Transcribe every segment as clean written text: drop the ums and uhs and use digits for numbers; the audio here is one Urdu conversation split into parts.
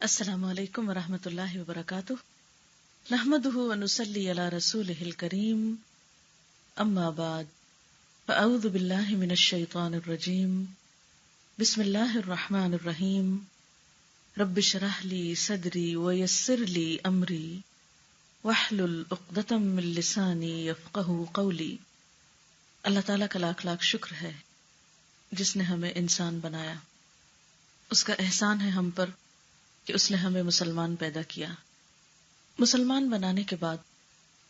السلام علیکم ورحمۃ اللہ وبرکاتہ، نحمده ونصلی علی رسولہ الکریم، اما بعد فاعوذ باللہ من الشیطان الرجیم، بسم اللہ الرحمن الرحیم، رب اشرح لی صدری ویسر لی امری واحلل عقدۃ من لسانی یفقہوا قولی۔ اللہ تعالیٰ کا لاکھ لاکھ شکر ہے جس نے ہمیں انسان بنایا۔ اس کا احسان ہے ہم پر کہ اس نے ہمیں مسلمان پیدا کیا۔ مسلمان بنانے کے بعد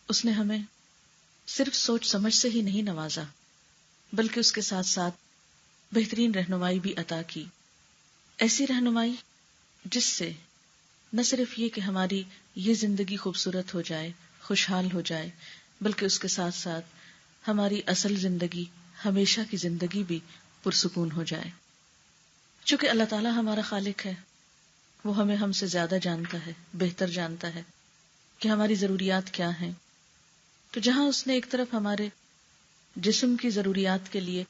اس نے ہمیں صرف سوچ سمجھ سے ہی نہیں نوازا، بلکہ اس کے ساتھ ساتھ بہترین رہنمائی بھی عطا کی، ایسی رہنمائی جس سے نہ صرف یہ کہ ہماری یہ زندگی خوبصورت ہو جائے، خوشحال ہو جائے، بلکہ اس کے ساتھ ساتھ ہماری اصل زندگی، ہمیشہ کی زندگی بھی پرسکون ہو جائے۔ چونکہ اللہ تعالیٰ ہمارا خالق ہے، وہ ہم سے زیادہ جانتا ہے، بہتر جانتا ہے کہ ہماری ضروریات کیا ہیں۔ تو جہاں اس نے ایک طرف ہمارے جسم کی ضروریات کے لیے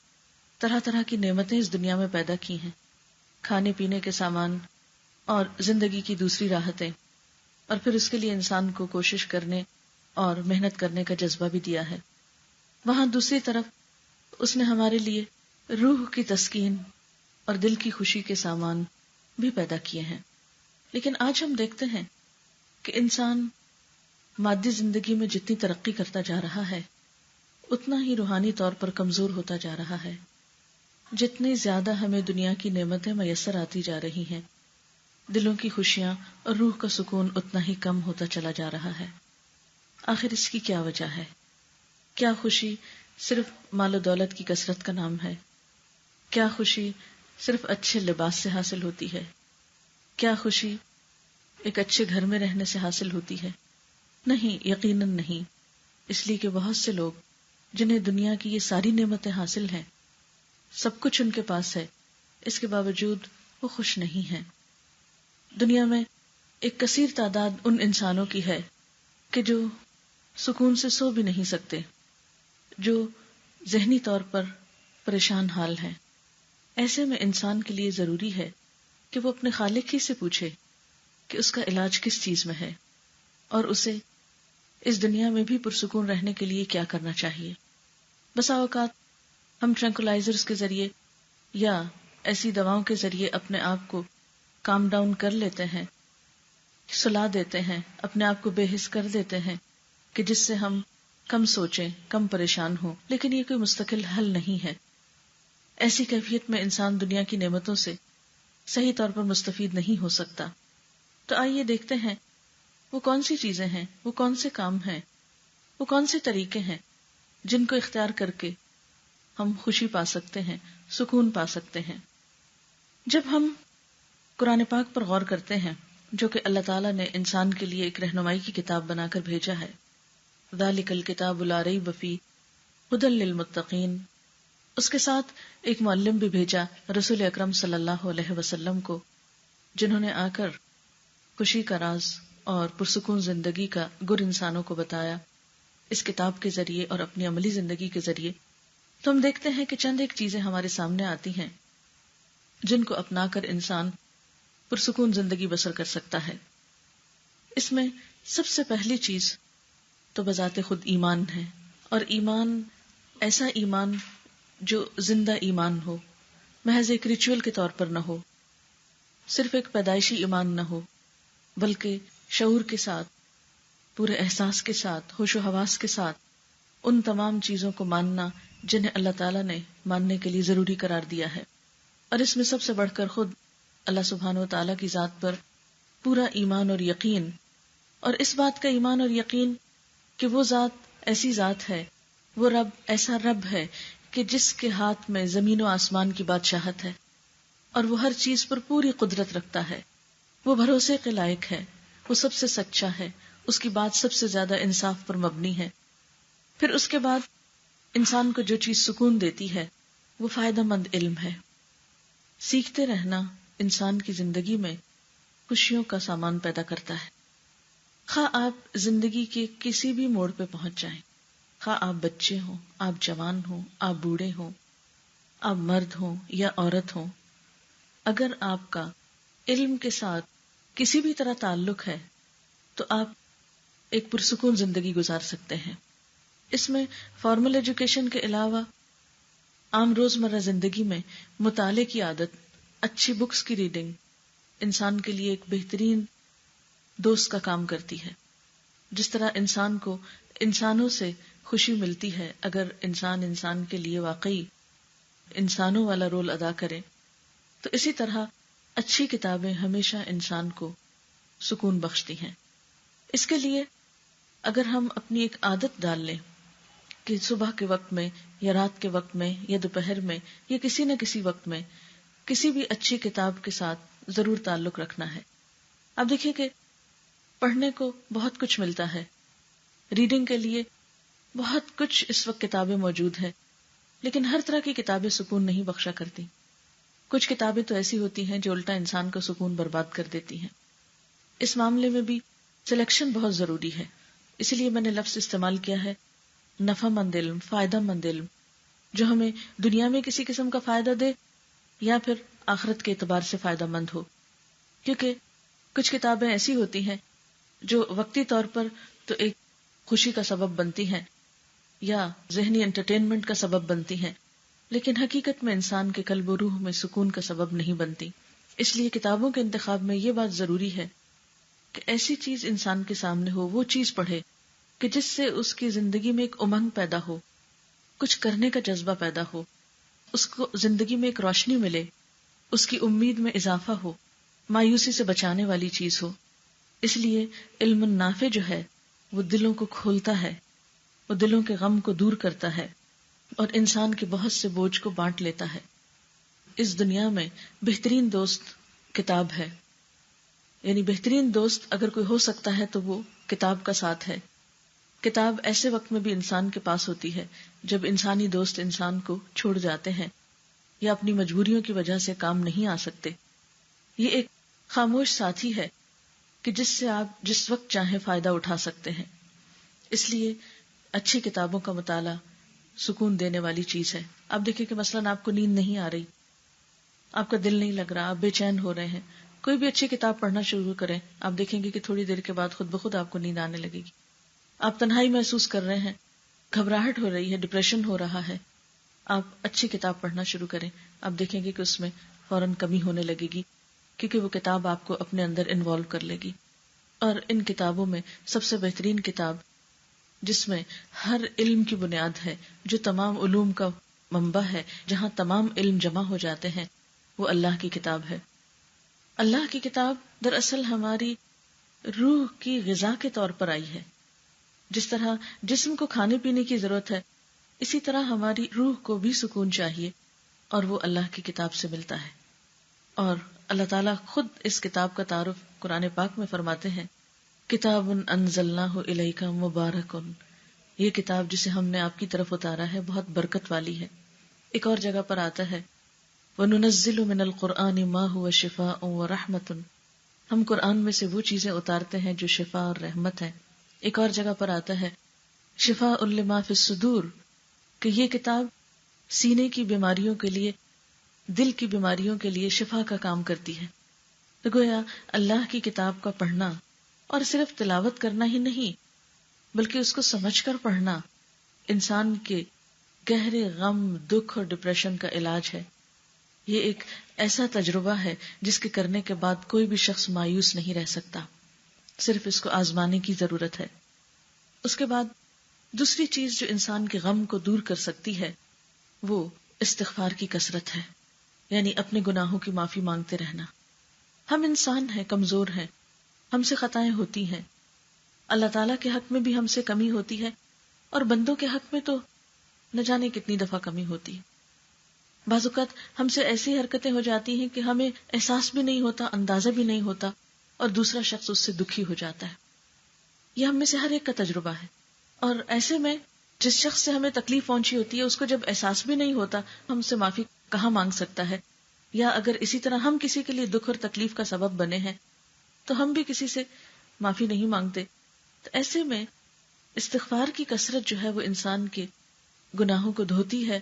طرح طرح کی نعمتیں اس دنیا میں پیدا کی ہیں، کھانے پینے کے سامان اور زندگی کی دوسری راحتیں، اور پھر اس کے لیے انسان کو کوشش کرنے اور محنت کرنے کا جذبہ بھی دیا ہے، وہاں دوسری طرف اس نے ہمارے لیے روح کی تسکین اور دل کی خوشی کے سامان بھی پیدا کیے ہیں۔ لیکن آج ہم دیکھتے ہیں کہ انسان مادی زندگی میں جتنی ترقی کرتا جا رہا ہے اتنا ہی روحانی طور پر کمزور ہوتا جا رہا ہے۔ جتنی زیادہ ہمیں دنیا کی نعمتیں میسر آتی جا رہی ہیں، دلوں کی خوشیاں اور روح کا سکون اتنا ہی کم ہوتا چلا جا رہا ہے۔ آخر اس کی کیا وجہ ہے؟ کیا خوشی صرف مال و دولت کی کثرت کا نام ہے؟ کیا خوشی صرف اچھے لباس سے حاصل ہوتی ہے؟ کیا خوشی ایک اچھے گھر میں رہنے سے حاصل ہوتی ہے؟ نہیں، یقیناً نہیں۔ اس لیے کہ بہت سے لوگ جنہیں دنیا کی یہ ساری نعمتیں حاصل ہیں، سب کچھ ان کے پاس ہے، اس کے باوجود وہ خوش نہیں ہیں۔ دنیا میں ایک کثیر تعداد ان انسانوں کی ہے کہ جو سکون سے سو بھی نہیں سکتے، جو ذہنی طور پر پریشان حال ہیں۔ ایسے میں انسان کے لیے ضروری ہے کہ وہ اپنے خالق ہی سے پوچھے کہ اس کا علاج کس چیز میں ہے، اور اسے اس دنیا میں بھی پرسکون رہنے کے لیے کیا کرنا چاہیے۔ بسا اوقات ہم ٹرینکولائزرز کے ذریعے یا ایسی دواؤں کے ذریعے اپنے آپ کو کام ڈاؤن کر لیتے ہیں، سلا دیتے ہیں، اپنے آپ کو بے حس کر دیتے ہیں کہ جس سے ہم کم سوچیں، کم پریشان ہوں، لیکن یہ کوئی مستقل حل نہیں ہے۔ ایسی کیفیت میں انسان دنیا کی نعمتوں سے صحیح طور پر مستفید نہیں ہو سکتا۔ تو آئیے دیکھتے ہیں وہ کون سی چیزیں ہیں، وہ کون سے کام ہیں، وہ کون سے طریقے ہیں جن کو اختیار کر کے ہم خوشی پا سکتے ہیں، سکون پا سکتے ہیں۔ جب ہم قرآن پاک پر غور کرتے ہیں، جو کہ اللہ تعالیٰ نے انسان کے لیے ایک رہنمائی کی کتاب بنا کر بھیجا ہے، ذالک الکتاب لا ریب فیہ ھدی للمتقین، اس کے ساتھ ایک معلم بھی بھیجا رسول اکرم صلی اللہ علیہ وسلم کو، جنہوں نے آ کر خوشی کا راز اور پرسکون زندگی کا گر انسانوں کو بتایا اس کتاب کے ذریعے اور اپنی عملی زندگی کے ذریعے۔ تو ہم دیکھتے ہیں کہ چند ایک چیزیں ہمارے سامنے آتی ہیں جن کو اپنا کر انسان پرسکون زندگی بسر کر سکتا ہے۔ اس میں سب سے پہلی چیز تو بذات خود ایمان ہے، اور ایمان ایسا ایمان جو زندہ ایمان ہو، محض ایک ریچول کے طور پر نہ ہو، صرف ایک پیدائشی ایمان نہ ہو، بلکہ شعور کے ساتھ، پورے احساس کے ساتھ، ہوش و حواس کے ساتھ ان تمام چیزوں کو ماننا جنہیں اللہ تعالیٰ نے ماننے کے لیے ضروری قرار دیا ہے۔ اور اس میں سب سے بڑھ کر خود اللہ سبحانہ و تعالیٰ کی ذات پر پورا ایمان اور یقین، اور اس بات کا ایمان اور یقین کہ وہ ذات ایسی ذات ہے، وہ رب ایسا رب ہے کہ جس کے ہاتھ میں زمین و آسمان کی بادشاہت ہے، اور وہ ہر چیز پر پوری قدرت رکھتا ہے، وہ بھروسے کے لائق ہے، وہ سب سے سچا ہے، اس کی بات سب سے زیادہ انصاف پر مبنی ہے۔ پھر اس کے بعد انسان کو جو چیز سکون دیتی ہے وہ فائدہ مند علم ہے۔ سیکھتے رہنا انسان کی زندگی میں خوشیوں کا سامان پیدا کرتا ہے۔ خواہ آپ زندگی کے کسی بھی موڑ پہ پہنچ جائیں، خواہ آپ بچے ہوں، آپ جوان ہوں، آپ بوڑھے ہوں، آپ مرد ہوں یا عورت ہوں، اگر آپ کا علم کے ساتھ کسی بھی طرح تعلق ہے تو آپ ایک پرسکون زندگی گزار سکتے ہیں. اس میں فارمل ایجوکیشن کے علاوہ عام روزمرہ زندگی میں مطالعے کی عادت، اچھی بکس کی ریڈنگ انسان کے لیے ایک بہترین دوست کا کام کرتی ہے. جس طرح انسان کو انسانوں سے خوشی ملتی ہے اگر انسان کے لیے واقعی انسانوں والا رول ادا کرے، تو اسی طرح اچھی کتابیں ہمیشہ انسان کو سکون بخشتی ہیں. اس کے لیے اگر ہم اپنی ایک عادت ڈال لیں کہ صبح کے وقت میں یا رات کے وقت میں یا دوپہر میں یا کسی نہ کسی وقت میں کسی بھی اچھی کتاب کے ساتھ ضرور تعلق رکھنا ہے. اب دیکھیے کہ پڑھنے کو بہت کچھ ملتا ہے، ریڈنگ کے لیے بہت کچھ اس وقت کتابیں موجود ہیں، لیکن ہر طرح کی کتابیں سکون نہیں بخشا کرتی. کچھ کتابیں تو ایسی ہوتی ہیں جو الٹا انسان کا سکون برباد کر دیتی ہیں. اس معاملے میں بھی سلیکشن بہت ضروری ہے. اسی لیے میں نے لفظ استعمال کیا ہے نفع مند علم، فائدہ مند علم، جو ہمیں دنیا میں کسی قسم کا فائدہ دے یا پھر آخرت کے اعتبار سے فائدہ مند ہو. کیونکہ کچھ کتابیں ایسی ہوتی ہیں جو وقتی طور پر تو ایک خوشی کا سبب بنتی ہیں یا ذہنی انٹرٹینمنٹ کا سبب بنتی ہیں، لیکن حقیقت میں انسان کے قلب و روح میں سکون کا سبب نہیں بنتی. اس لیے کتابوں کے انتخاب میں یہ بات ضروری ہے کہ ایسی چیز انسان کے سامنے ہو، وہ چیز پڑھے کہ جس سے اس کی زندگی میں ایک امنگ پیدا ہو، کچھ کرنے کا جذبہ پیدا ہو، اس کو زندگی میں ایک روشنی ملے، اس کی امید میں اضافہ ہو، مایوسی سے بچانے والی چیز ہو. اس لیے علم نافع جو ہے وہ دلوں کو کھولتا ہے، وہ دلوں کے غم کو دور کرتا ہے اور انسان کے بہت سے بوجھ کو بانٹ لیتا ہے. اس دنیا میں بہترین دوست کتاب ہے، یعنی بہترین دوست اگر کوئی ہو سکتا ہے تو وہ کتاب کا ساتھ ہے. کتاب ایسے وقت میں بھی انسان کے پاس ہوتی ہے جب انسانی دوست انسان کو چھوڑ جاتے ہیں یا اپنی مجبوریوں کی وجہ سے کام نہیں آ سکتے. یہ ایک خاموش ساتھی ہے کہ جس سے آپ جس وقت چاہیں فائدہ اٹھا سکتے ہیں. اس لیے اچھی کتابوں کا مطالعہ سکون دینے والی چیز ہے. آپ دیکھیں کہ مثلاً آپ کو نیند نہیں آ رہی، آپ کا دل نہیں لگ رہا، آپ بے چین ہو رہے ہیں، کوئی بھی اچھی کتاب پڑھنا شروع کریں، آپ دیکھیں گے کہ تھوڑی دیر کے بعد خود بخود آپ کو نیند آنے لگے گی. آپ تنہائی محسوس کر رہے ہیں، گھبراہٹ ہو رہی ہے، ڈپریشن ہو رہا ہے، آپ اچھی کتاب پڑھنا شروع کریں، آپ دیکھیں گے کہ اس میں فوراً کمی ہونے لگے گی، کیونکہ وہ کتاب آپ کو اپنے اندر انوالو کر لے گی. اور ان کتابوں میں سب سے بہترین کتاب جس میں ہر علم کی بنیاد ہے، جو تمام علوم کا منبع ہے، جہاں تمام علم جمع ہو جاتے ہیں، وہ اللہ کی کتاب ہے. اللہ کی کتاب دراصل ہماری روح کی غذا کے طور پر آئی ہے. جس طرح جسم کو کھانے پینے کی ضرورت ہے، اسی طرح ہماری روح کو بھی سکون چاہیے، اور وہ اللہ کی کتاب سے ملتا ہے. اور اللہ تعالیٰ خود اس کتاب کا تعارف قرآن پاک میں فرماتے ہیں، کتاب انزلناہ الیک مبارک، یہ کتاب جسے ہم نے آپ کی طرف اتارا ہے بہت برکت والی ہے. ایک اور جگہ پر آتا ہے وَنُنَزِّلُ مِنَ الْقُرْآنِ مَا هُوَ شِفَاءٌ وَرَحْمَةٌ، ہم قرآن میں سے وہ چیزیں اتارتے ہیں جو شفا اور رحمت ہے. ایک اور جگہ پر آتا ہے شفاء لما فی الصدور، کہ یہ کتاب سینے کی بیماریوں کے لیے، دل کی بیماریوں کے لیے شفا کا کام کرتی ہے. تو گویا اللہ کی کتاب کا پڑھنا اور صرف تلاوت کرنا ہی نہیں بلکہ اس کو سمجھ کر پڑھنا انسان کے گہرے غم، دکھ اور ڈپریشن کا علاج ہے. یہ ایک ایسا تجربہ ہے جس کے کرنے کے بعد کوئی بھی شخص مایوس نہیں رہ سکتا، صرف اس کو آزمانے کی ضرورت ہے. اس کے بعد دوسری چیز جو انسان کے غم کو دور کر سکتی ہے وہ استغفار کی کثرت ہے، یعنی اپنے گناہوں کی معافی مانگتے رہنا. ہم انسان ہیں، کمزور ہیں، ہم سے خطائیں ہوتی ہیں، اللہ تعالیٰ کے حق میں بھی ہم سے کمی ہوتی ہے اور بندوں کے حق میں تو نہ جانے کتنی دفعہ کمی ہوتی ہے. بعض اوقات ہم سے ایسی حرکتیں ہو جاتی ہیں کہ ہمیں احساس بھی نہیں ہوتا، اندازہ بھی نہیں ہوتا، اور دوسرا شخص اس سے دکھی ہو جاتا ہے. یہ ہم میں سے ہر ایک کا تجربہ ہے. اور ایسے میں جس شخص سے ہمیں تکلیف پہنچی ہوتی ہے اس کو جب احساس بھی نہیں ہوتا، ہم سے معافی کہاں مانگ سکتا ہے؟ یا اگر اسی طرح ہم کسی کے لیے دکھ اور تکلیف کا سبب بنے ہیں تو ہم بھی کسی سے معافی نہیں مانگتے. تو ایسے میں استغفار کی کثرت جو ہے وہ انسان کے گناہوں کو دھوتی ہے،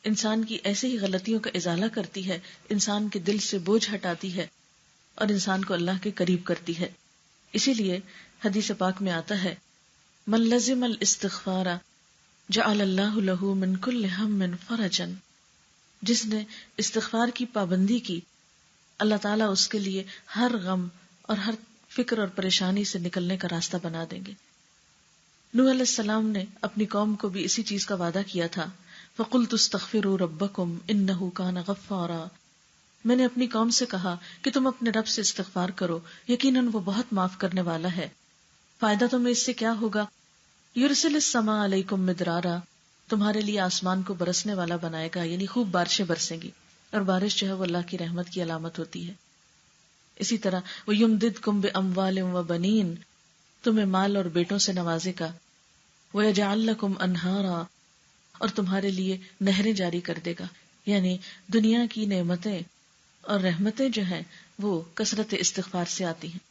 انسان کی ایسے ہی غلطیوں کا ازالہ کرتی ہے، انسان کے دل سے بوجھ ہٹاتی ہے اور انسان کو اللہ کے قریب کرتی ہے. اسی لیے حدیث پاک میں آتا ہے من لزم الاستغفار جعل اللہ لہ من کل ہم فرجا، جس نے استغفار کی پابندی کی اللہ تعالیٰ اس کے لیے ہر غم اور ہر فکر اور پریشانی سے نکلنے کا راستہ بنا دیں گے. نوح علیہ السلام نے اپنی قوم کو بھی اسی چیز کا وعدہ کیا تھا. فَقُلْتُ اسْتَغْفِرُوا رَبَّكُمْ إِنَّهُ كَانَ غَفَّارًا، میں نے اپنی قوم سے کہا کہ تم اپنے رب سے استغفار کرو، یقیناً وہ بہت معاف کرنے والا ہے. فائدہ تمہیں اس سے کیا ہوگا؟ یرسل السماء علیکم مدرارا، تمہارے لیے آسمان کو برسنے والا بنائے گا، یعنی خوب بارشیں برسیں گی، اور بارش جو ہے وہ اللہ کی رحمت کی علامت ہوتی ہے. اسی طرح وَيُمْدِدْكُمْ بِأَمْوَالٍ وَبَنِينَ، تمہیں مال اور بیٹوں سے نوازے گا. وَيَجْعَلْ لَكُمْ أَنْهَارًا، اور تمہارے لیے نہریں جاری کر دے گا. یعنی دنیا کی نعمتیں اور رحمتیں جو ہیں وہ کثرت استغفار سے آتی ہیں.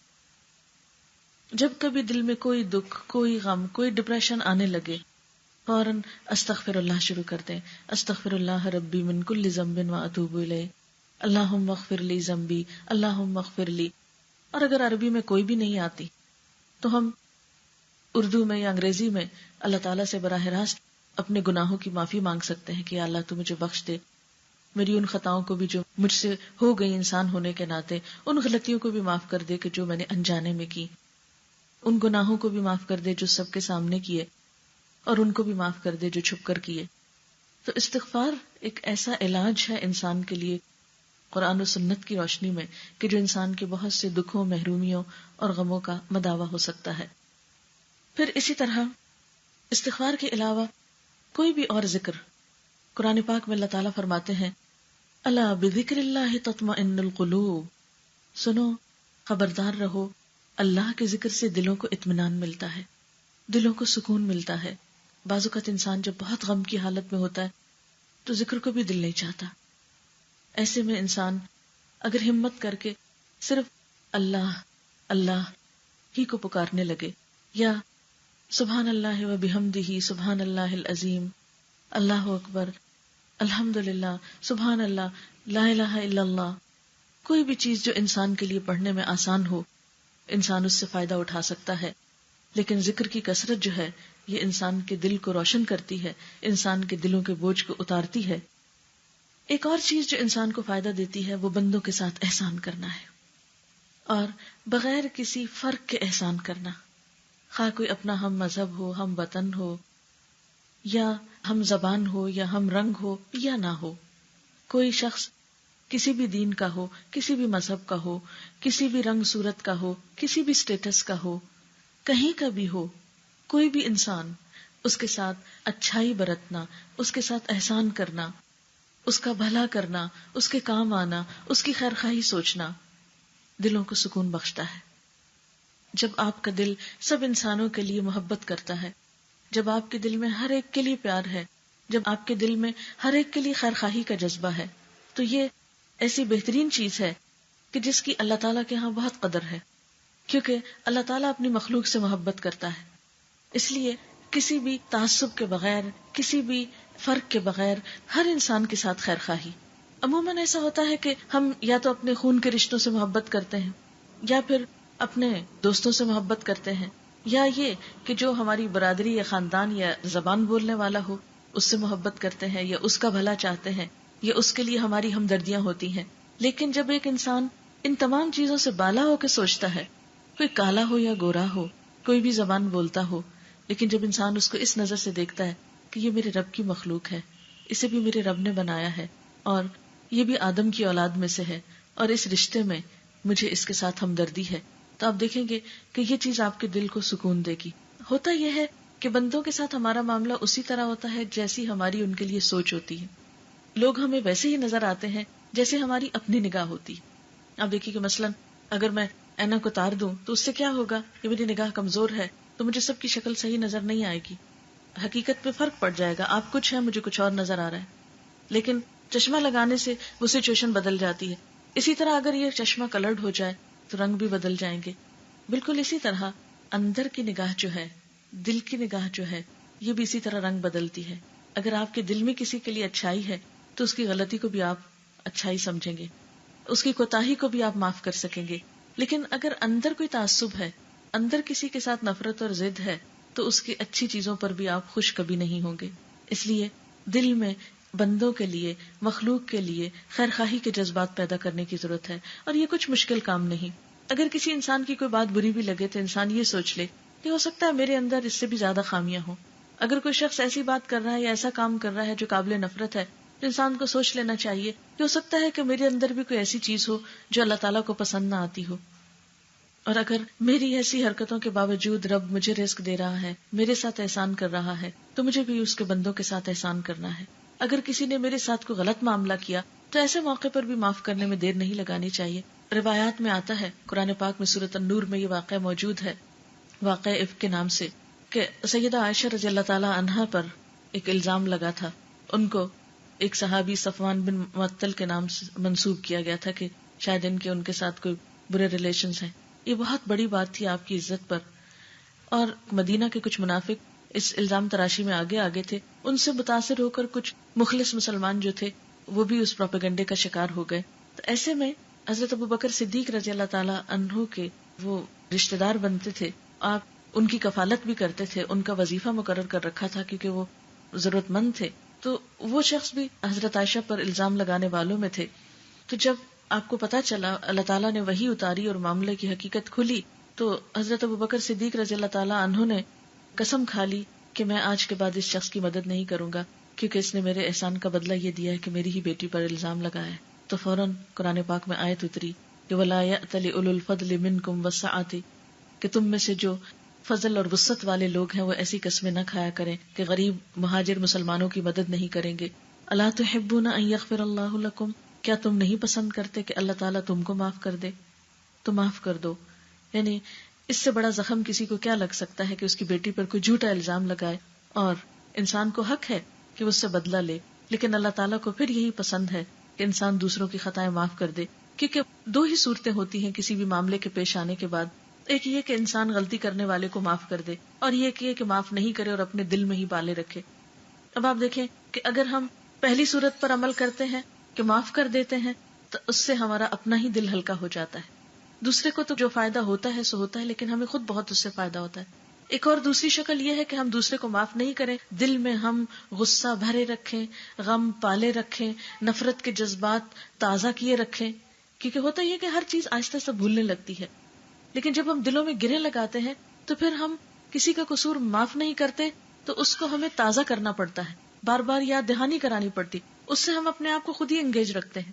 جب کبھی دل میں کوئی دکھ، کوئی غم، کوئی ڈپریشن آنے لگے، فوراً استغفر اللہ شروع کر دیں. استغفر اللہ ربی من کل ذنب واتوب الیہ، اللہم اغفر لی ذنبی، اللہم اغفر لی. اور اگر عربی میں کوئی بھی نہیں آتی تو ہم اردو میں یا انگریزی میں اللہ تعالیٰ سے براہ راست اپنے گناہوں کی معافی مانگ سکتے ہیں کہ اللہ تو مجھے بخش دے، میری ان خطاؤں کو بھی جو مجھ سے ہو گئی انسان ہونے کے ناطے، ان غلطیوں کو بھی معاف کر دے کہ جو میں نے انجانے میں کی، ان گناہوں کو بھی معاف کر دے جو سب کے سامنے کیے، اور ان کو بھی معاف کر دے جو چھپ کر کیے. تو استغفار ایک ایسا علاج ہے انسان کے لیے قرآن و سنت کی روشنی میں کہ جو انسان کے بہت سے دکھوں، محرومیوں اور غموں کا مداوع ہو سکتا ہے. پھر اسی طرح استغفار کے علاوہ کوئی بھی اور ذکر، قرآن پاک میں اللہ تعالیٰ فرماتے ہیں الا بذکر اللہ تطمئن القلوب، سنو، خبردار رہو، اللہ کے ذکر سے دلوں کو اطمینان ملتا ہے، دلوں کو سکون ملتا ہے. بعض اوقات انسان جب بہت غم کی حالت میں ہوتا ہے تو ذکر کو بھی دل نہیں چاہتا. ایسے میں انسان اگر ہمت کر کے صرف اللہ اللہ ہی کو پکارنے لگے، یا سبحان اللہ و بحمدہ سبحان اللہ العظیم، اللہ اکبر، الحمدللہ، سبحان اللہ، لا الہ الا اللہ، کوئی بھی چیز جو انسان کے لیے پڑھنے میں آسان ہو، انسان اس سے فائدہ اٹھا سکتا ہے. لیکن ذکر کی کثرت جو ہے یہ انسان کے دل کو روشن کرتی ہے، انسان کے دلوں کے بوجھ کو اتارتی ہے. ایک اور چیز جو انسان کو فائدہ دیتی ہے وہ بندوں کے ساتھ احسان کرنا ہے، اور بغیر کسی فرق کے احسان کرنا. خواہ کوئی اپنا ہم مذہب ہو، ہم وطن ہو، یا ہم زبان ہو، یا ہم رنگ ہو یا نہ ہو، کوئی شخص کسی بھی دین کا ہو، کسی بھی مذہب کا ہو، کسی بھی رنگ صورت کا ہو، کسی بھی سٹیٹس کا ہو، کہیں کا بھی ہو، کوئی بھی انسان، اس کے ساتھ اچھائی برتنا، اس کے ساتھ احسان کرنا، اس کا بھلا کرنا، اس کے کام آنا، اس کی خیر خواہی سوچنا دلوں کو سکون بخشتا ہے. جب آپ کا دل سب انسانوں کے لیے محبت کرتا ہے، جب آپ کے دل میں ہر ایک کے لیے پیار ہے، جب آپ کے دل میں ہر ایک کے لیے خیر خواہی کا جذبہ ہے، تو یہ ایسی بہترین چیز ہے کہ جس کی اللہ تعالیٰ کے ہاں بہت قدر ہے، کیونکہ اللہ تعالیٰ اپنی مخلوق سے محبت کرتا ہے. اس لیے کسی بھی تعصب کے بغیر، کسی بھی فرق کے بغیر ہر انسان کے ساتھ خیر خواہی. عموماً ایسا ہوتا ہے کہ ہم یا تو اپنے خون کے رشتوں سے محبت کرتے ہیں، یا پھر اپنے دوستوں سے محبت کرتے ہیں، یا یہ کہ جو ہماری برادری یا خاندان یا زبان بولنے والا ہو اس سے محبت کرتے ہیں، یا اس کا بھلا چاہتے ہیں، یا اس کے لیے ہماری ہمدردیاں ہوتی ہیں. لیکن جب ایک انسان ان تمام چیزوں سے بالا ہو کے سوچتا ہے، کوئی کالا ہو یا گورا ہو، کوئی بھی زبان بولتا ہو، لیکن جب انسان اس کو اس نظر سے دیکھتا ہے کہ یہ میرے رب کی مخلوق ہے، اسے بھی میرے رب نے بنایا ہے، اور یہ بھی آدم کی اولاد میں سے ہے، اور اس رشتے میں مجھے اس کے ساتھ ہمدردی ہے، تو آپ دیکھیں گے کہ یہ چیز آپ کے دل کو سکون دے گی. ہوتا یہ ہے کہ بندوں کے ساتھ ہمارا معاملہ اسی طرح ہوتا ہے جیسی ہماری ان کے لیے سوچ ہوتی ہے. لوگ ہمیں ویسے ہی نظر آتے ہیں جیسے ہماری اپنی نگاہ ہوتی. آپ دیکھیے کہ مثلا اگر میں اینک اتار دوں تو اس سے کیا ہوگا، کہ میری نگاہ کمزور ہے تو مجھے سب کی شکل صحیح نظر نہیں آئے گی، حقیقت پہ فرق پڑ جائے گا، آپ کچھ ہے مجھے کچھ اور نظر آ رہا ہے. لیکن چشمہ لگانے سے وہ سچویشن بدل جاتی ہے. اسی طرح اگر یہ چشمہ کلرڈ ہو جائے تو رنگ بھی بدل جائیں گے. بالکل اسی طرح اندر کی نگاہ جو ہے، دل کی نگاہ جو ہے، یہ بھی اسی طرح رنگ بدلتی ہے. اگر آپ کے دل میں کسی کے لیے اچھائی ہے تو اس کی غلطی کو بھی آپ اچھائی سمجھیں گے. اس کی کوتاہی کو بھی آپ معاف کر سکیں گے. لیکن اگر اندر کوئی تعصب ہے، اندر کسی کے ساتھ نفرت اور ضد ہے، تو اس کی اچھی چیزوں پر بھی آپ خوش کبھی نہیں ہوں گے. اس لیے دل میں بندوں کے لیے، مخلوق کے لیے خیر خواہی کے جذبات پیدا کرنے کی ضرورت ہے، اور یہ کچھ مشکل کام نہیں. اگر کسی انسان کی کوئی بات بری بھی لگے تو انسان یہ سوچ لے کہ ہو سکتا ہے میرے اندر اس سے بھی زیادہ خامیاں ہوں. اگر کوئی شخص ایسی بات کر رہا ہے یا ایسا کام کر رہا ہے جو قابل نفرت ہے، تو انسان کو سوچ لینا چاہیے کہ ہو سکتا ہے کہ میرے اندر بھی کوئی ایسی چیز ہو جو اللہ تعالیٰ کو پسند نہ آتی ہو. اور اگر میری ایسی حرکتوں کے باوجود رب مجھے رزق دے رہا ہے، میرے ساتھ احسان کر رہا ہے، تو مجھے بھی اس کے بندوں کے ساتھ احسان کرنا ہے. اگر کسی نے میرے ساتھ کوئی غلط معاملہ کیا تو ایسے موقع پر بھی معاف کرنے میں دیر نہیں لگانی چاہیے. روایات میں آتا ہے، قرآن پاک میں سورۃ النور میں یہ واقعہ موجود ہے، واقعہ افک کے نام سے، کہ سیدہ عائشہ رضی اللہ تعالی عنہا پر ایک الزام لگا تھا. ان کو ایک صحابی صفوان بن معطل کے نام سے منسوب کیا گیا تھا کہ شاید ان کے ساتھ کوئی برے ریلیشنز ہیں. یہ بہت بڑی بات تھی آپ کی عزت پر. اور مدینہ کے کچھ منافق اس الزام تراشی میں آگے تھے. ان سے متاثر ہو کر کچھ مخلص مسلمان جو تھے وہ بھی اس پروپیگنڈے کا شکار ہو گئے. تو ایسے میں حضرت ابوبکر صدیق رضی اللہ تعالی عنہ کے وہ رشتہ دار بنتے تھے، آپ ان کی کفالت بھی کرتے تھے، ان کا وظیفہ مقرر کر رکھا تھا کیونکہ وہ ضرورت مند تھے. تو وہ شخص بھی حضرت عائشہ پر الزام لگانے والوں میں تھے. تو جب آپ کو پتا چلا، اللہ تعالیٰ نے وحی اتاری اور معاملے کی حقیقت کھلی، تو حضرت ابوبکر صدیق رضی اللہ تعالیٰ عنہ نے قسم کھا لی کہ میں آج کے بعد اس شخص کی مدد نہیں کروں گا، کیونکہ اس نے میرے احسان کا بدلہ یہ دیا ہے کہ میری ہی بیٹی پر الزام لگایا ہے. تو فوراً قرآن پاک میں آیت اتری کہ وَلَا يَأْتَلِ أُولُو الْفَضْلِ مِنْكُمْ وَالسَّعَةِ، کہ تم میں سے جو فضل اور وسعت والے لوگ ہیں وہ ایسی قسمیں نہ کھایا کریں کہ غریب مہاجر مسلمانوں کی مدد نہیں کریں گے. أَلَا تُحِبُّونَ أَن يَغْفِرَ اللَّهُ لَكُمْ، کیا تم نہیں پسند کرتے کہ اللہ تعالیٰ تم کو معاف کر دے؟ تو معاف کر دو. یعنی اس سے بڑا زخم کسی کو کیا لگ سکتا ہے کہ اس کی بیٹی پر کوئی جھوٹا الزام لگائے. اور انسان کو حق ہے کہ وہ اس سے بدلہ لے، لیکن اللہ تعالیٰ کو پھر یہی پسند ہے کہ انسان دوسروں کی خطائیں معاف کر دے. کیونکہ دو ہی صورتیں ہوتی ہیں کسی بھی معاملے کے پیش آنے کے بعد، ایک یہ کہ انسان غلطی کرنے والے کو معاف کر دے، اور یہ کہ معاف نہیں کرے اور اپنے دل میں ہی پالے رکھے. اب آپ دیکھیں کہ اگر ہم پہلی صورت پر عمل کرتے ہیں کہ معاف کر دیتے ہیں تو اس سے ہمارا اپنا ہی دل ہلکا ہو جاتا ہے. دوسرے کو تو جو فائدہ ہوتا ہے سو ہوتا ہے، لیکن ہمیں خود بہت اس سے فائدہ ہوتا ہے. ایک اور دوسری شکل یہ ہے کہ ہم دوسرے کو معاف نہیں کریں، دل میں ہم غصہ بھرے رکھیں، غم پالے رکھیں، نفرت کے جذبات تازہ کیے رکھیں. کیونکہ ہوتا یہ کہ ہر چیز آہستہ سے بھولنے لگتی ہے، لیکن جب ہم دلوں میں گرے لگاتے ہیں تو پھر ہم کسی کا قصور معاف نہیں کرتے، تو اس کو ہمیں تازہ کرنا پڑتا ہے، بار بار یاد دہانی کرانی پڑتی. اس سے ہم اپنے آپ کو خود ہی انگیج رکھتے ہیں،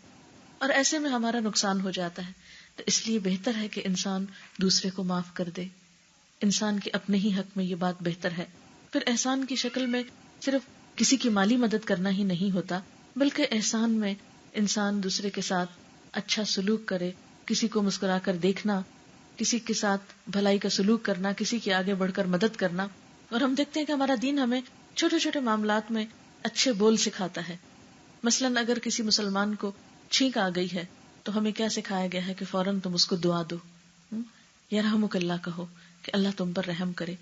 اور ایسے میں ہمارا نقصان ہو جاتا ہے. تو اس لیے بہتر ہے کہ انسان دوسرے کو معاف کر دے. انسان کے اپنے ہی حق میں یہ بات بہتر ہے. پھر احسان کی شکل میں صرف کسی کی مالی مدد کرنا ہی نہیں ہوتا، بلکہ احسان میں انسان دوسرے کے ساتھ اچھا سلوک کرے، کسی کو مسکرا کر دیکھنا، کسی کے ساتھ بھلائی کا سلوک کرنا، کسی کے آگے بڑھ کر مدد کرنا. اور ہم دیکھتے ہیں کہ ہمارا دین ہمیں چھوٹے چھوٹے معاملات میں اچھے بول سکھاتا ہے. مثلاً اگر کسی مسلمان کو چھینک آ گئی ہے تو ہمیں کیا سکھایا گیا ہے کہ فوراً تم اس کو دعا دو، یرحمک اللہ کہو کہ اللہ تم پر رحم کرے.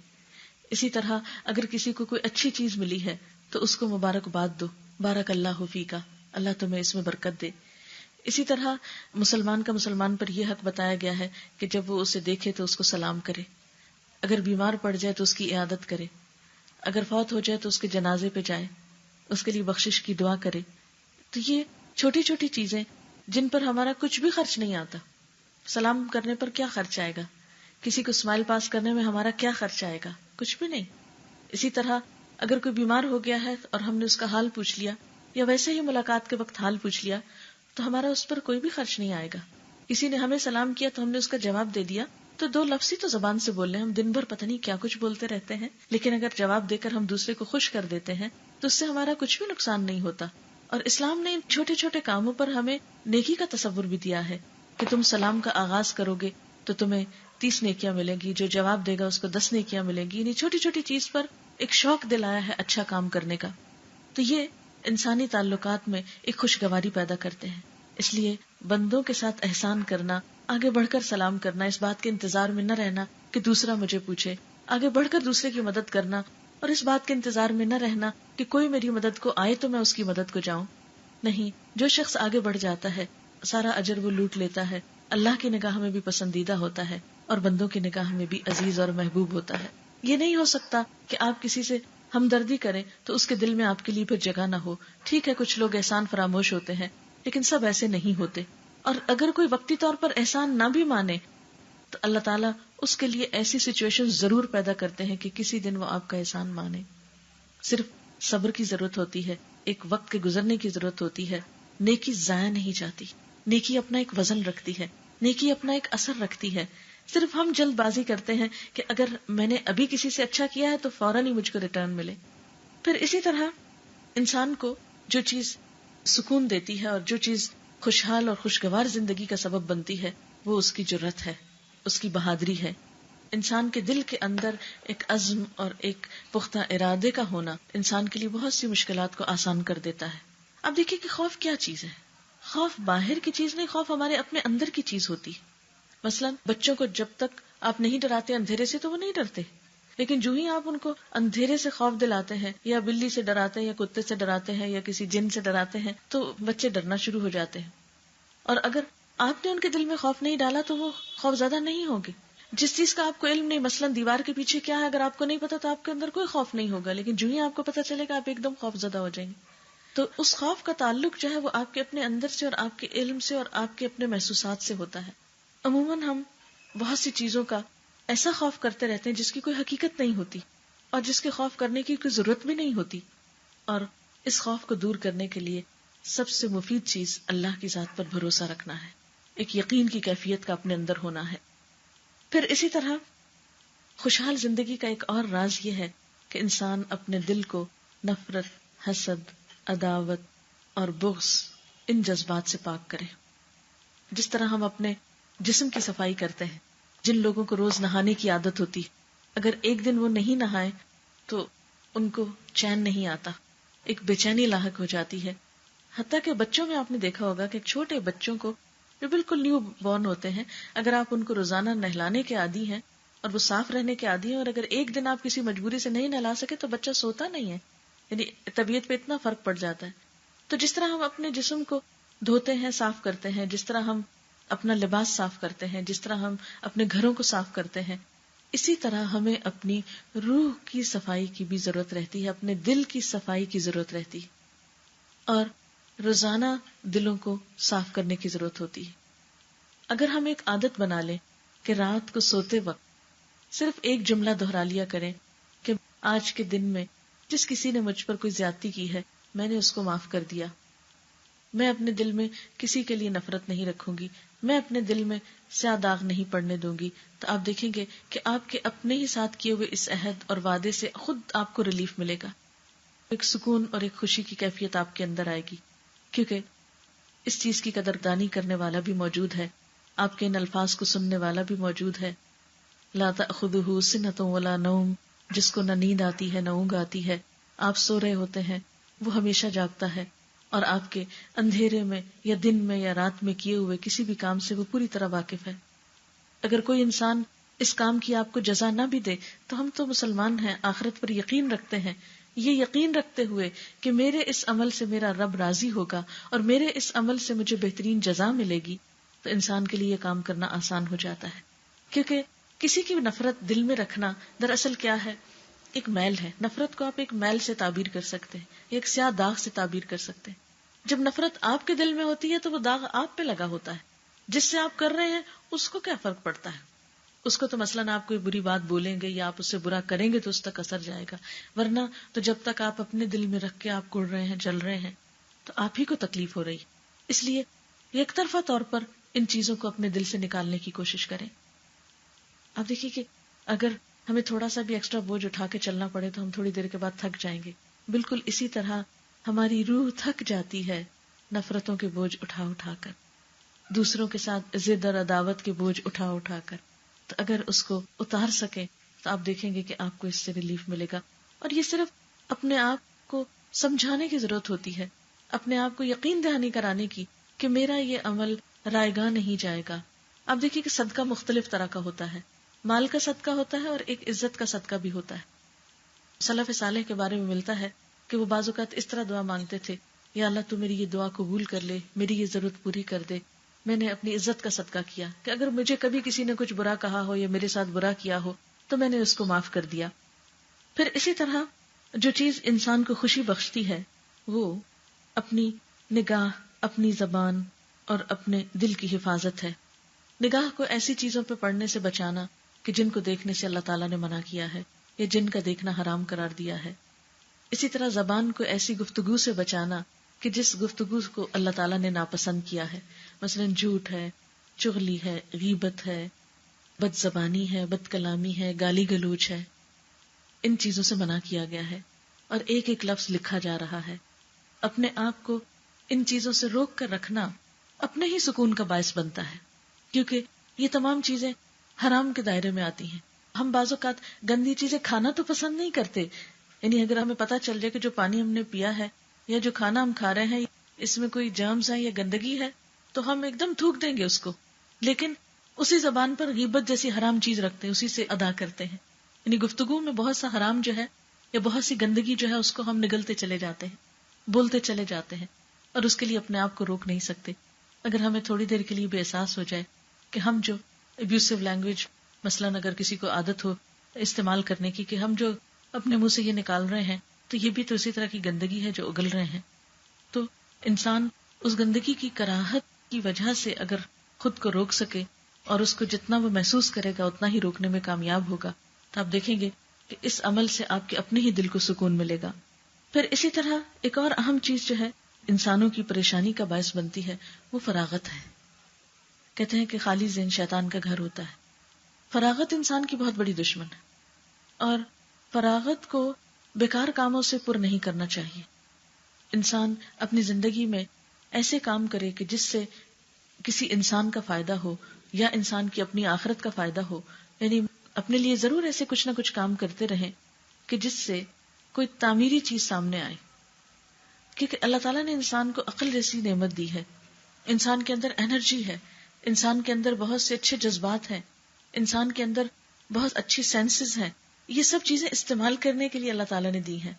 اسی طرح اگر کسی کو کوئی اچھی چیز ملی ہے تو اس کو مبارکباد دو، بارک اللہ فیکا، اللہ تمہیں اس میں برکت دے. اسی طرح مسلمان کا مسلمان پر یہ حق بتایا گیا ہے کہ جب وہ اسے دیکھے تو اس کو سلام کرے، اگر بیمار پڑ جائے تو اس کی عیادت کرے، اگر فوت ہو جائے تو اس کے جنازے پہ جائے، اس کے لیے بخشش کی دعا کرے. تو یہ چھوٹی چھوٹی چیزیں جن پر ہمارا کچھ بھی خرچ نہیں آتا. سلام کرنے پر کیا خرچ آئے گا؟ کسی کو اسمائل پاس کرنے میں ہمارا کیا خرچ آئے گا؟ کچھ بھی نہیں. اسی طرح اگر کوئی بیمار ہو گیا ہے اور ہم نے اس کا حال پوچھ لیا، یا ویسے ہی ملاقات کے وقت حال پوچھ لیا، تو ہمارا اس پر کوئی بھی خرچ نہیں آئے گا. کسی نے ہمیں سلام کیا تو ہم نے اس کا جواب دے دیا، تو دو لفظ ہی تو زبان سے بول رہے ہیں، ہم دن بھر پتہ نہیں کیا کچھ بولتے رہتے ہیں، لیکن اگر جواب دے کر ہم دوسرے کو خوش کر دیتے ہیں تو اس سے ہمارا کچھ بھی نقصان نہیں ہوتا. اور اسلام نے ان چھوٹے چھوٹے کاموں پر ہمیں نیکی کا تصور بھی دیا ہے کہ تم سلام کا آغاز کرو گے تو تمہیں 30 نیکیاں ملیں گی، جو جواب دے گا اس کو 10 نیکیاں ملیں گی. یعنی چھوٹی چھوٹی چیز پر ایک شوق دلایا ہے اچھا کام کرنے کا. تو یہ انسانی تعلقات میں ایک خوشگواری پیدا کرتے ہیں. اس لیے بندوں کے ساتھ احسان کرنا، آگے بڑھ کر سلام کرنا، اس بات کے انتظار میں نہ رہنا کہ دوسرا مجھے پوچھے، آگے بڑھ کر دوسرے کی مدد کرنا، اور اس بات کے انتظار میں نہ رہنا کہ کوئی میری مدد کو آئے تو میں اس کی مدد کو جاؤں. نہیں، جو شخص آگے بڑھ جاتا ہے سارا اجر وہ لوٹ لیتا ہے، اللہ کی نگاہ میں بھی پسندیدہ ہوتا ہے اور بندوں کی نگاہ میں بھی عزیز اور محبوب ہوتا ہے۔ یہ نہیں ہو سکتا کہ آپ کسی سے ہمدردی کریں تو اس کے دل میں آپ کے لیے پھر جگہ نہ ہو۔ ٹھیک ہے، کچھ لوگ احسان فراموش ہوتے ہیں، لیکن سب ایسے نہیں ہوتے، اور اگر کوئی وقتی طور پر احسان نہ بھی مانے تو اللہ تعالیٰ اس کے لیے ایسی سچویشن ضرور پیدا کرتے ہیں کہ کسی دن وہ آپ کا احسان مانے۔ صرف صبر کی ضرورت ہوتی ہے، ایک وقت کے گزرنے کی ضرورت ہوتی ہے۔ نیکی ضائع نہیں جاتی، نیکی اپنا ایک وزن رکھتی ہے، نیکی اپنا ایک اثر رکھتی ہے۔ صرف ہم جلد بازی کرتے ہیں کہ اگر میں نے ابھی کسی سے اچھا کیا ہے تو فوراً ہی مجھ کو ریٹرن ملے۔ پھر اسی طرح انسان کو جو چیز سکون دیتی ہے اور جو چیز خوشحال اور خوشگوار زندگی کا سبب بنتی ہے وہ اس کی جرأت ہے، اس کی بہادری ہے۔ انسان کے دل کے اندر ایک عزم اور ایک پختہ ارادے کا ہونا انسان کے لیے بہت سی مشکلات کو آسان کر دیتا ہے۔ اب دیکھیے کہ خوف کیا چیز ہے۔ خوف باہر کی چیز نہیں، خوف ہمارے اپنے اندر کی چیز ہوتی ہے۔ مثلا بچوں کو جب تک آپ نہیں ڈراتے اندھیرے سے تو وہ نہیں ڈرتے، لیکن جو ہی آپ ان کو اندھیرے سے خوف دلاتے ہیں یا بلی سے ڈراتے ہیں یا کتے سے ڈراتے ہیں یا کسی جن سے ڈراتے ہیں تو بچے ڈرنا شروع ہو جاتے ہیں۔ اور اگر آپ نے ان کے دل میں خوف نہیں ڈالا تو وہ خوف زدہ نہیں ہوگے۔ جس چیز کا آپ کو علم نہیں، مثلا دیوار کے پیچھے کیا ہے، اگر آپ کو نہیں پتا تو آپ کے اندر کوئی خوف نہیں ہوگا، لیکن جو ہی آپ کو پتا چلے گا آپ ایک دم خوف زدہ ہو جائیں گے۔ تو اس خوف کا تعلق جو ہے وہ آپ کے اپنے اندر سے اور آپ کے علم سے اور آپ کے اپنے محسوسات سے ہوتا ہے۔ عموماً ہم بہت سی چیزوں کا ایسا خوف کرتے رہتے ہیں جس کی کوئی حقیقت نہیں ہوتی اور جس کے خوف کرنے کی کوئی ضرورت بھی نہیں ہوتی، اور اس خوف کو دور کرنے کے لیے سب سے مفید چیز اللہ کی ذات پر بھروسہ رکھنا ہے، ایک یقین کی کیفیت کا اپنے اندر ہونا ہے۔ پھر اسی طرح خوشحال زندگی کا ایک اور راز یہ ہے کہ انسان اپنے دل کو نفرت، حسد، عداوت اور بغض ان جذبات سے پاک کرے۔ جس طرح ہم اپنے جسم کی صفائی کرتے ہیں، جن لوگوں کو روز نہانے کی عادت ہوتی، اگر ایک دن وہ نہیں نہائے تو ان کو چین نہیں آتا، ایک بے چینی لاحق ہو جاتی ہے۔ حتیٰ کہ بچوں میں آپ نے دیکھا ہوگا کہ چھوٹے بچوں کو جو بالکل نیو بورن ہوتے ہیں، اگر آپ ان کو روزانہ نہلانے کے عادی ہیں اور وہ صاف رہنے کے عادی ہیں، اور اگر ایک دن آپ کسی مجبوری سے نہیں نہلا سکے تو بچہ سوتا نہیں ہے، یعنی طبیعت پہ اتنا فرق پڑ جاتا ہے۔ تو جس طرح ہم اپنے جسم کو دھوتے ہیں، صاف کرتے ہیں، جس طرح ہم اپنا لباس صاف کرتے ہیں، جس طرح ہم اپنے گھروں کو صاف کرتے ہیں، اسی طرح ہمیں اپنی روح کی صفائی کی بھی ضرورت رہتی ہے، اپنے دل کی صفائی کی ضرورت رہتی ہے، اور روزانہ دلوں کو صاف کرنے کی ضرورت ہوتی ہے۔ اگر ہم ایک عادت بنا لیں کہ رات کو سوتے وقت صرف ایک جملہ دہرا لیا کریں کہ آج کے دن میں جس کسی نے مجھ پر کوئی زیادتی کی ہے میں نے اس کو معاف کر دیا، میں اپنے دل میں کسی کے لیے نفرت نہیں رکھوں گی، میں اپنے دل میں سیاہ داغ نہیں پڑنے دوں گی، تو آپ دیکھیں گے کہ آپ کے اپنے ہی ساتھ کیے ہوئے اس عہد اور وعدے سے خود آپ کو ریلیف ملے گا، ایک سکون اور ایک خوشی کی کیفیت آپ کے اندر آئے گی، کیونکہ اس چیز کی قدردانی کرنے والا بھی موجود ہے، آپ کے ان الفاظ کو سننے والا بھی موجود ہے۔ لا تأخذہ سنۃ ولا نوم، جس کو نہ نیند آتی ہے نہ اونگ آتی ہے، آپ سو رہے ہوتے ہیں وہ ہمیشہ جاگتا ہے، اور آپ کے اندھیرے میں یا دن میں یا رات میں کیے ہوئے کسی بھی کام سے وہ پوری طرح واقف ہے۔ اگر کوئی انسان اس کام کی آپ کو جزا نہ بھی دے تو ہم تو مسلمان ہیں، آخرت پر یقین رکھتے ہیں، یہ یقین رکھتے ہوئے کہ میرے اس عمل سے میرا رب راضی ہوگا اور میرے اس عمل سے مجھے بہترین جزا ملے گی، تو انسان کے لیے یہ کام کرنا آسان ہو جاتا ہے۔ کیونکہ کسی کی نفرت دل میں رکھنا دراصل کیا ہے، ایک میل ہے۔ نفرت کو آپ ایک میل سے تعبیر کر سکتے ہیں، ایک سیاہ داغ سے تعبیر کر سکتے ہیں۔ جب نفرت آپ کے دل میں ہوتی ہے تو وہ داغ آپ پہ لگا ہوتا ہے، جس سے آپ کر رہے ہیں اس کو کیا فرق پڑتا ہے، اس کو تو مثلاً آپ کوئی بری بات بولیں گے یا آپ اس سے برا کریں گے تو اس تک اثر جائے گا، ورنہ تو جب تک آپ اپنے دل میں رکھ کے آپ کڑ رہے ہیں، جل رہے ہیں، تو آپ ہی کو تکلیف ہو رہی ہے۔ اس لیے یک طرفہ طور پر ان چیزوں کو اپنے دل سے نکالنے کی کوشش کریں۔ آپ دیکھیے کہ اگر ہمیں تھوڑا سا بھی ایکسٹرا بوجھ اٹھا کے چلنا پڑے تو ہم تھوڑی دیر کے بعد تھک جائیں گے، بالکل اسی طرح ہماری روح تھک جاتی ہے نفرتوں کے بوجھ اٹھا اٹھا کر، دوسروں کے ساتھ ضد اور عداوت کے بوجھ اٹھا اٹھا کر۔ تو اگر اس کو اتار سکیں تو آپ دیکھیں گے کہ آپ کو اس سے ریلیف ملے گا، اور یہ صرف اپنے آپ کو سمجھانے کی ضرورت ہوتی ہے، اپنے آپ کو یقین دہانی کرانے کی کہ میرا یہ عمل رائے گاہ نہیں جائے گا۔ آپ دیکھیے کہ صدقہ مختلف طرح کا ہوتا ہے، مال کا صدقہ ہوتا ہے اور ایک عزت کا صدقہ بھی ہوتا ہے۔ سلف صالح کے بارے میں ملتا ہے کہ وہ بعض اوقات اس طرح دعا مانگتے تھے، یا اللہ تو میری یہ دعا قبول کر لے، میری یہ ضرورت پوری کر دے، میں نے اپنی عزت کا صدقہ کیا کہ اگر مجھے کبھی کسی نے کچھ برا کہا ہو یا میرے ساتھ برا کیا ہو تو میں نے اس کو معاف کر دیا. پھر اسی طرح جو چیز انسان کو خوشی بخشتی ہے وہ اپنی نگاہ، اپنی زبان اور اپنے دل کی حفاظت ہے. نگاہ کو ایسی چیزوں پہ پڑنے سے بچانا کہ جن کو دیکھنے سے اللہ تعالیٰ نے منع کیا ہے یا جن کا دیکھنا حرام قرار دیا ہے. اسی طرح زبان کو ایسی گفتگو سے بچانا کہ جس گفتگو کو اللہ تعالیٰ نے ناپسند کیا ہے، مثلا جھوٹ ہے، چغلی ہے، غیبت ہے، بد زبانی ہے، بد کلامی ہے، گالی گلوچ ہے. ان چیزوں سے منع کیا گیا ہے اور ایک ایک لفظ لکھا جا رہا ہے. اپنے آپ کو ان چیزوں سے روک کر رکھنا اپنے ہی سکون کا باعث بنتا ہے، کیونکہ یہ تمام چیزیں حرام کے دائرے میں آتی ہیں. ہم بعض اوقات گندی چیزیں کھانا تو پسند نہیں کرتے، یعنی اگر ہمیں پتہ چل جائے کہ جو پانی ہم نے پیا ہے یا جو کھانا ہم کھا رہے ہیں اس میں کوئی جرمز ہیں یا گندگی ہے تو ہم ایک دم تھوک دیں گے اس کو، لیکن اسی زبان پر غیبت جیسی حرام چیز رکھتے ہیں، اسی سے ادا کرتے ہیں. یعنی گفتگو میں بہت سا حرام جو ہے یا بہت سی گندگی جو ہے اس کو ہم نگلتے چلے جاتے ہیں، بولتے چلے جاتے ہیں اور اس کے لیے اپنے آپ کو روک نہیں سکتے. اگر ہمیں تھوڑی دیر کے لیے بھی احساس ہو جائے کہ ہم جو ابیوسو لینگویج مثلاً اگر کسی کو عادت ہو استعمال کرنے کی کہ ہم جو اپنے منہ سے یہ نکال رہے ہیں تو یہ بھی تو اسی طرح کی گندگی ہے جو اگل رہے ہیں، تو انسان اس گندگی کی کراہت کی وجہ سے اگر خود کو روک سکے اور اس کو جتنا وہ محسوس کرے گا اتنا ہی روکنے میں کامیاب ہوگا، تو آپ دیکھیں گے کہ اس عمل سے آپ کے اپنے ہی دل کو سکون ملے گا. پھر اسی طرح ایک اور اہم چیز جو ہے انسانوں کی پریشانی کا باعث بنتی ہے وہ فراغت ہے. کہتے ہیں کہ خالی ذہن شیطان کا گھر ہوتا ہے. فراغت انسان کی بہت بڑی دشمن ہے اور فراغت کو بیکار کاموں سے پر نہیں کرنا چاہیے. انسان اپنی زندگی میں ایسے کام کرے کہ جس سے کسی انسان کا فائدہ ہو یا انسان کی اپنی آخرت کا فائدہ ہو. یعنی اپنے لیے ضرور ایسے کچھ نہ کچھ کام کرتے رہیں کہ جس سے کوئی تعمیری چیز سامنے آئے، کیونکہ اللہ تعالیٰ نے انسان کو عقل جیسی نعمت دی ہے، انسان کے اندر انرجی ہے، انسان کے اندر بہت سے اچھے جذبات ہیں، انسان کے اندر بہت اچھی سینسز ہیں. یہ سب چیزیں استعمال کرنے کے لیے اللہ تعالیٰ نے دی ہیں.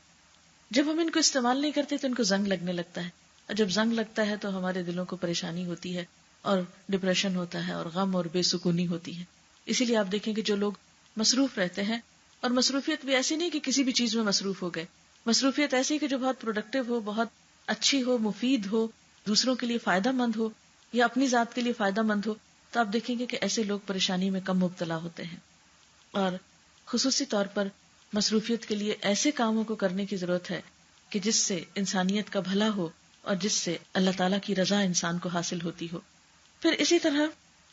جب ہم ان کو استعمال نہیں کرتے تو ان کو زنگ لگنے لگتا ہے، اور جب زنگ لگتا ہے تو ہمارے دلوں کو پریشانی ہوتی ہے اور ڈپریشن ہوتا ہے اور غم اور بے سکونی ہوتی ہے. اسی لیے آپ دیکھیں کہ جو لوگ مصروف رہتے ہیں، اور مصروفیت بھی ایسی نہیں کہ کسی بھی چیز میں مصروف ہو گئے، مصروفیت ایسی کہ جو بہت پروڈکٹیو ہو، بہت اچھی ہو، مفید ہو، دوسروں کے لیے فائدہ مند ہو یا اپنی ذات کے لیے فائدہ مند ہو، تو آپ دیکھیں گے کہ ایسے لوگ پریشانی میں کم مبتلا ہوتے ہیں. اور خصوصی طور پر مصروفیت کے لیے ایسے کاموں کو کرنے کی ضرورت ہے کہ جس سے انسانیت کا بھلا ہو اور جس سے اللہ تعالیٰ کی رضا انسان کو حاصل ہوتی ہو. پھر اسی طرح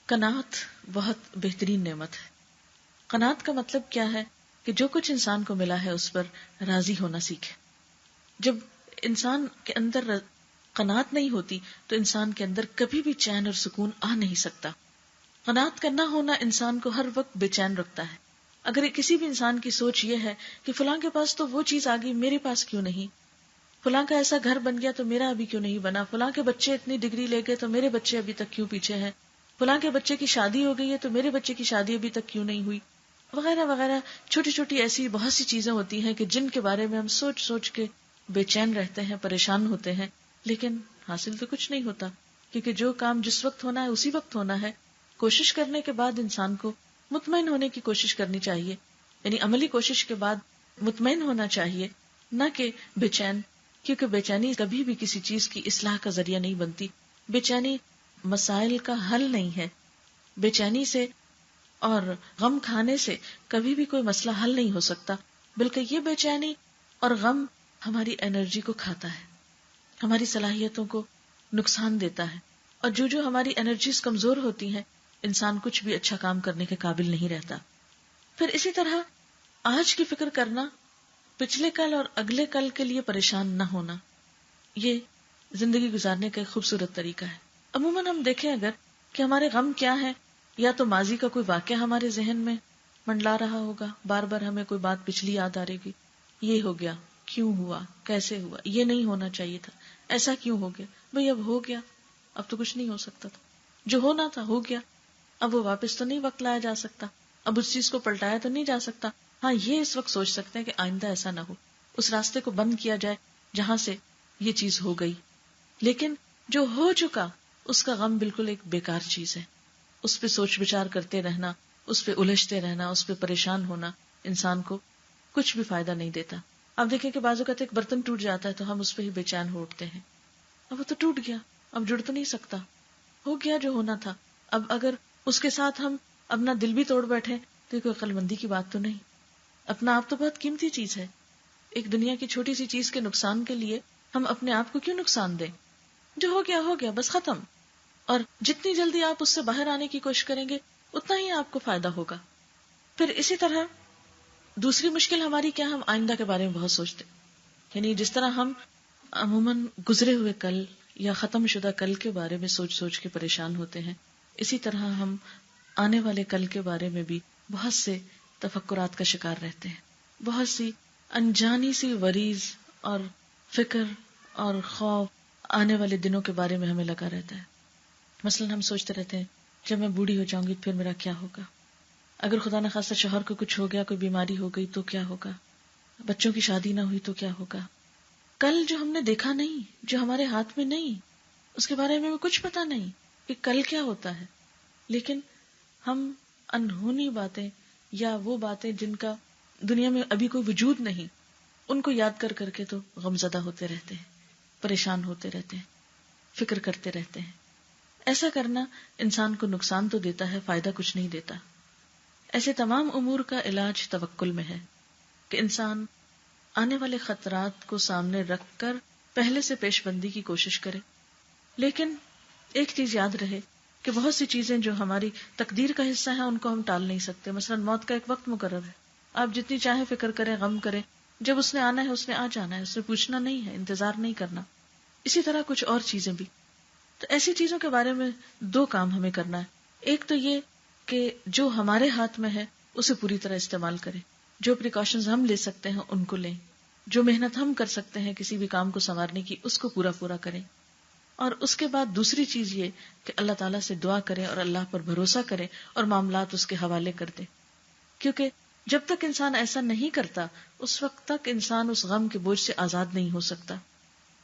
قناعت بہت بہترین نعمت ہے. قناعت کا مطلب کیا ہے کہ جو کچھ انسان کو ملا ہے اس پر راضی ہونا سیکھے. جب انسان کے اندر قناعت نہیں ہوتی تو انسان کے اندر کبھی بھی چین اور سکون آ نہیں سکتا. قناعت کا نہ ہونا انسان کو ہر وقت بے چین رکھتا ہے. اگر کسی بھی انسان کی سوچ یہ ہے کہ فلاں کے پاس تو وہ چیز آ گئی، میرے پاس کیوں نہیں، فلاں کا ایسا گھر بن گیا تو میرا ابھی کیوں نہیں بنا، فلاں کے بچے اتنی ڈگری لے گئے تو میرے بچے ابھی تک کیوں پیچھے ہیں، فلاں کے بچے کی شادی ہو گئی ہے تو میرے بچے کی شادی ابھی تک کیوں نہیں ہوئی، وغیرہ وغیرہ. چھوٹی چھوٹی ایسی بہت سی چیزیں ہوتی ہیں کہ جن کے بارے میں ہم سوچ سوچ کے بے چین رہتے ہیں، پریشان ہوتے ہیں، لیکن حاصل تو کچھ نہیں ہوتا، کیونکہ جو کام جس وقت ہونا ہے اسی وقت ہونا ہے. کوشش کرنے کے بعد انسان کو مطمئن ہونے کی کوشش کرنی چاہیے، یعنی عملی کوشش کے بعد مطمئن ہونا چاہیے، نہ کہ بے چین، کیونکہ بے چینی کبھی بھی کسی چیز کی اصلاح کا ذریعہ نہیں بنتی. بے چینی مسائل کا حل نہیں ہے. بے چینی سے اور غم کھانے سے کبھی بھی کوئی مسئلہ حل نہیں ہو سکتا، بلکہ یہ بے چینی اور غم ہماری انرجی کو کھاتا ہے، ہماری صلاحیتوں کو نقصان دیتا ہے، اور جو ہماری انرجیز کمزور ہوتی ہیں انسان کچھ بھی اچھا کام کرنے کے قابل نہیں رہتا. پھر اسی طرح آج کی فکر کرنا، پچھلے کل اور اگلے کل کے لیے پریشان نہ ہونا، یہ زندگی گزارنے کا ایک خوبصورت طریقہ ہے. عموماً ہم دیکھیں اگر کہ ہمارے غم کیا ہے، یا تو ماضی کا کوئی واقعہ ہمارے ذہن میں منڈلا رہا ہوگا، بار بار ہمیں کوئی بات پچھلی یاد آ رہے گی، یہ ہو گیا، کیوں ہوا، کیسے ہوا، یہ نہیں ہونا چاہیے تھا، ایسا کیوں ہو گیا، بھئی اب ہو گیا، اب تو کچھ نہیں ہو سکتا تھا، جو ہونا تھا ہو گیا، اب وہ واپس تو نہیں وقت لایا جا سکتا، اب اس چیز کو پلٹایا تو نہیں جا سکتا. ہاں یہ اس وقت سوچ سکتے ہیں کہ آئندہ ایسا نہ ہو، اس راستے کو بند کیا جائے جہاں سے یہ چیز ہو گئی. لیکن جو ہو چکا اس کا غم بالکل ایک بیکار چیز ہے. اس پہ سوچ بچار کرتے رہنا، اس پہ الجھتے رہنا، اس پہ پریشان ہونا انسان کو کچھ بھی فائدہ نہیں دیتا. اب دیکھیں کہ بعض اوقات ایک برتن ٹوٹ جاتا ہے تو ہم اس پہ ہی بے چین ہو اٹھتے ہیں. اب وہ تو ٹوٹ گیا، اب جڑ تو نہیں سکتا، ہو گیا جو ہونا تھا. اب اگر اس کے ساتھ ہم اپنا دل بھی توڑ بیٹھے تو کوئی عقل مندی کی بات تو نہیں. اپنا آپ تو بہت قیمتی چیز ہے. ایک دنیا کی چھوٹی سی چیز کے نقصان کے لیے ہم اپنے آپ کو کیوں نقصان دیں؟ جو ہو گیا ہو گیا، بس ختم. اور جتنی جلدی آپ اس سے باہر آنے کی کوشش کریں گے اتنا ہی آپ کو فائدہ ہوگا. پھر اسی طرح دوسری مشکل ہماری کیا، ہم آئندہ کے بارے میں بہت سوچتے. یعنی جس طرح ہم عموماً گزرے ہوئے کل یا ختم شدہ کل کے بارے میں سوچ سوچ کے پریشان ہوتے ہیں، اسی طرح ہم آنے والے کل کے بارے میں بھی بہت سے تفکرات کا شکار رہتے ہیں. بہت سی انجانی سی وریز اور فکر اور خوف آنے والے دنوں کے بارے میں ہمیں لگا رہتا ہے. مثلا ہم سوچتے رہتے ہیں جب میں بوڑھی ہو جاؤں گی پھر میرا کیا ہوگا، اگر خدا نہ خواستہ شوہر کو کچھ ہو گیا، کوئی بیماری ہو گئی تو کیا ہوگا، بچوں کی شادی نہ ہوئی تو کیا ہوگا. کل جو ہم نے دیکھا نہیں، جو ہمارے ہاتھ میں نہیں، اس کے بارے میں کچھ پتا نہیں کہ کل کیا ہوتا ہے. لیکن ہم انہونی باتیں یا وہ باتیں جن کا دنیا میں ابھی کوئی وجود نہیں، ان کو یاد کر کر کے تو غمزدہ ہوتے رہتے ہیں، پریشان ہوتے رہتے ہیں، فکر کرتے رہتے ہیں. ایسا کرنا انسان کو نقصان تو دیتا ہے، فائدہ کچھ نہیں دیتا. ایسے تمام امور کا علاج توکل میں ہے کہ انسان آنے والے خطرات کو سامنے رکھ کر پہلے سے پیش بندی کی کوشش کرے. لیکن ایک چیز یاد رہے کہ بہت سی چیزیں جو ہماری تقدیر کا حصہ ہیں ان کو ہم ٹال نہیں سکتے. مثلا موت کا ایک وقت مقرر ہے، آپ جتنی چاہیں فکر کریں، غم کریں، جب اس نے آنا ہے اس نے آ جانا ہے، اس نے پوچھنا نہیں ہے، انتظار نہیں کرنا. اسی طرح کچھ اور چیزیں بھی. تو ایسی چیزوں کے بارے میں دو کام ہمیں کرنا ہے. ایک تو یہ کہ جو ہمارے ہاتھ میں ہے اسے پوری طرح استعمال کریں، جو پریکاشنز ہم لے سکتے ہیں ان کو لیں، جو محنت ہم کر سکتے ہیں کسی بھی کام کو سنوارنے کی اس کو پورا کریں. اور اس کے بعد دوسری چیز یہ کہ اللہ تعالیٰ سے دعا کریں اور اللہ پر بھروسہ کریں اور معاملات اس کے حوالے کر دیں. کیونکہ جب تک انسان ایسا نہیں کرتا اس وقت تک انسان اس غم کے بوجھ سے آزاد نہیں ہو سکتا.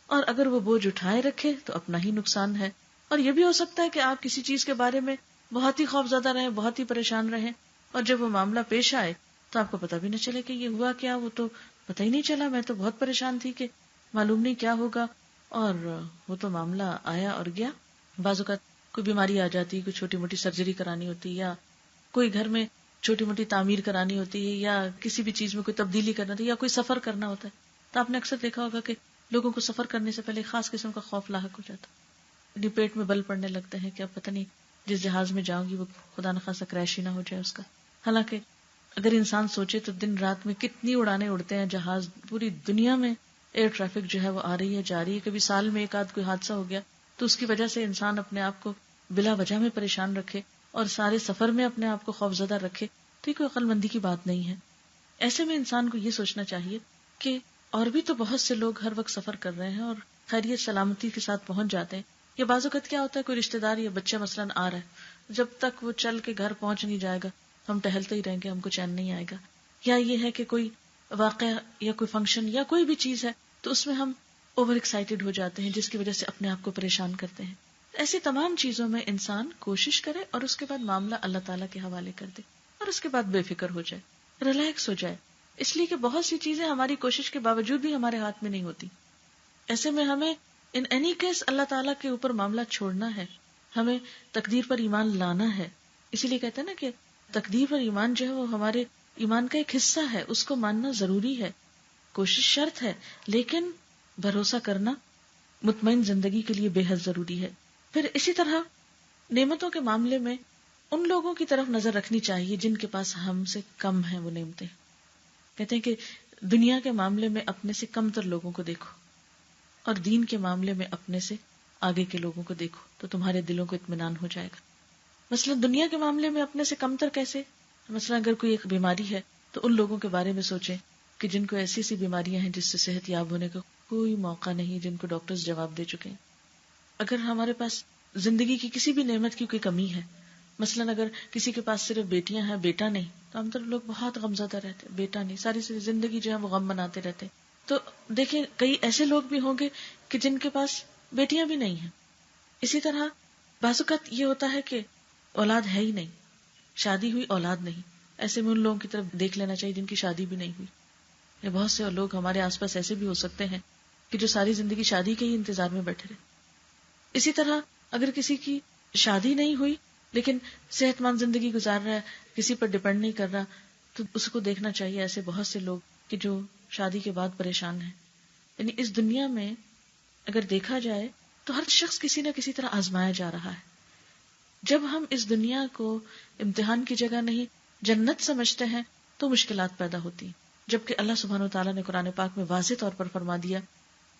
اور اگر وہ بوجھ اٹھائے رکھے تو اپنا ہی نقصان ہے. اور یہ بھی ہو سکتا ہے کہ آپ کسی چیز کے بارے میں بہت ہی خوف زدہ رہیں، بہت ہی پریشان رہیں، اور جب وہ معاملہ پیش آئے تو آپ کو پتہ بھی نہ چلے کہ یہ ہوا کیا. وہ تو پتہ ہی نہیں چلا، میں تو بہت پریشان تھی کہ معلوم نہیں کیا ہوگا، اور وہ تو معاملہ آیا اور گیا. بعض اوقات کوئی بیماری آ جاتی، کوئی چھوٹی موٹی سرجری کرانی ہوتی، یا کوئی گھر میں چھوٹی موٹی تعمیر کرانی ہوتی ہے، یا کسی بھی چیز میں کوئی تبدیلی کرنا ہوتی ہے، یا کوئی سفر کرنا ہوتا ہے. تو آپ نے اکثر دیکھا ہوگا کہ لوگوں کو سفر کرنے سے پہلے خاص قسم کا خوف لاحق ہو جاتا، یعنی پیٹ میں بل پڑنے لگتے ہیں کہ اب پتہ نہیں جس جہاز میں جاؤں گی وہ خدا نخواستہ کریش ہی نہ ہو جائے اس کا. حالانکہ اگر انسان سوچے تو دن رات میں کتنی اڑانے اڑتے ہیں جہاز، پوری دنیا میں ایئر ٹریفک جو ہے وہ آ رہی ہے جا رہی ہے. کبھی سال میں ایک آدھ کوئی حادثہ ہو گیا تو اس کی وجہ سے انسان اپنے آپ کو بلا وجہ میں پریشان رکھے اور سارے سفر میں اپنے آپ کو خوفزدہ رکھے تو یہ کوئی عقل مندی کی بات نہیں ہے. ایسے میں انسان کو یہ سوچنا چاہیے کہ اور بھی تو بہت سے لوگ ہر وقت سفر کر رہے ہیں اور خیریت سلامتی کے ساتھ پہنچ جاتے ہیں. یا بعض اوقات کیا ہوتا ہے، کوئی رشتہ دار یا بچہ مثلا آ رہا ہے، جب تک وہ چل کے گھر پہنچ نہیں جائے گا ہم ٹہلتے ہی رہیں گے، ہم کو چین نہیں آئے گا. یا یہ ہے کہ کوئی واقعہ یا کوئی فنکشن یا کوئی بھی چیز ہے تو اس میں ہم اوور ایکسائٹیڈ ہو جاتے ہیں جس کی وجہ سے اپنے آپ کو پریشان کرتے ہیں. ایسی تمام چیزوں میں انسان کوشش کرے اور اس کے بعد معاملہ اللہ تعالیٰ کے حوالے کر دے اور اس کے بعد بے فکر ہو جائے، ریلیکس ہو جائے. اس لیے کہ بہت سی چیزیں ہماری کوشش کے باوجود بھی ہمارے ہاتھ میں نہیں ہوتی. ایسے میں ہمیں ان اینی کیس اللہ تعالیٰ کے اوپر معاملہ چھوڑنا ہے، ہمیں تقدیر پر ایمان لانا ہے. اسی لیے کہتے ہیں نا کہ تقدیر پر ایمان جو ہے وہ ہمارے ایمان کا ایک حصہ ہے، اس کو ماننا ضروری ہے، کوشش شرط ہے، لیکن بھروسہ کرنا مطمئن زندگی کے لیے بے حد ضروری ہے. پھر اسی طرح نعمتوں کے معاملے میں ان لوگوں کی طرف نظر رکھنی چاہیے جن کے پاس ہم سے کم ہیں وہ نعمتیں. کہتے ہیں کہ دنیا کے معاملے میں اپنے سے کم تر لوگوں کو دیکھو اور دین کے معاملے میں اپنے سے آگے کے لوگوں کو دیکھو تو تمہارے دلوں کو اطمینان ہو جائے گا. مثلا دنیا کے معاملے میں اپنے سے کم تر کیسے؟ مثلا اگر کوئی ایک بیماری ہے تو ان لوگوں کے بارے میں سوچیں کہ جن کو ایسی ایسی بیماریاں ہیں جس سے صحت یاب ہونے کا کوئی موقع نہیں، جن کو ڈاکٹرز جواب دے چکے ہیں. اگر ہمارے پاس زندگی کی کسی بھی نعمت کی کوئی کمی ہے، مثلا اگر کسی کے پاس صرف بیٹیاں ہیں بیٹا نہیں، تو ہم تو لوگ بہت غمزدہ رہتے ہیں، بیٹا نہیں، ساری زندگی جو ہے وہ غم مناتے رہتے. تو دیکھیں کئی ایسے لوگ بھی ہوں گے کہ جن کے پاس بیٹیاں بھی نہیں ہیں. اسی طرح بعض اوقات یہ ہوتا ہے کہ اولاد ہے ہی نہیں، شادی ہوئی اولاد نہیں، ایسے میں ان لوگوں کی طرف دیکھ لینا چاہیے جن کی شادی بھی نہیں ہوئی. یا بہت سے لوگ ہمارے آس پاس ایسے بھی ہو سکتے ہیں کہ جو ساری زندگی شادی کے ہی انتظار میں بیٹھے رہے. اسی طرح اگر کسی کی شادی نہیں ہوئی لیکن صحت مند زندگی گزار رہا ہے، کسی پر ڈپینڈ نہیں کر رہا، تو اس کو دیکھنا چاہیے. ایسے بہت سے لوگ کہ جو شادی کے بعد پریشان ہیں. یعنی اس دنیا میں اگر دیکھا جائے تو ہر شخص کسی نہ کسی طرح آزمایا جا رہا ہے. جب ہم اس دنیا کو امتحان کی جگہ نہیں جنت سمجھتے ہیں تو مشکلات پیدا ہوتی ہیں. جبکہ اللہ سبحانہ و تعالیٰ نے قرآن پاک میں واضح طور پر فرما دیا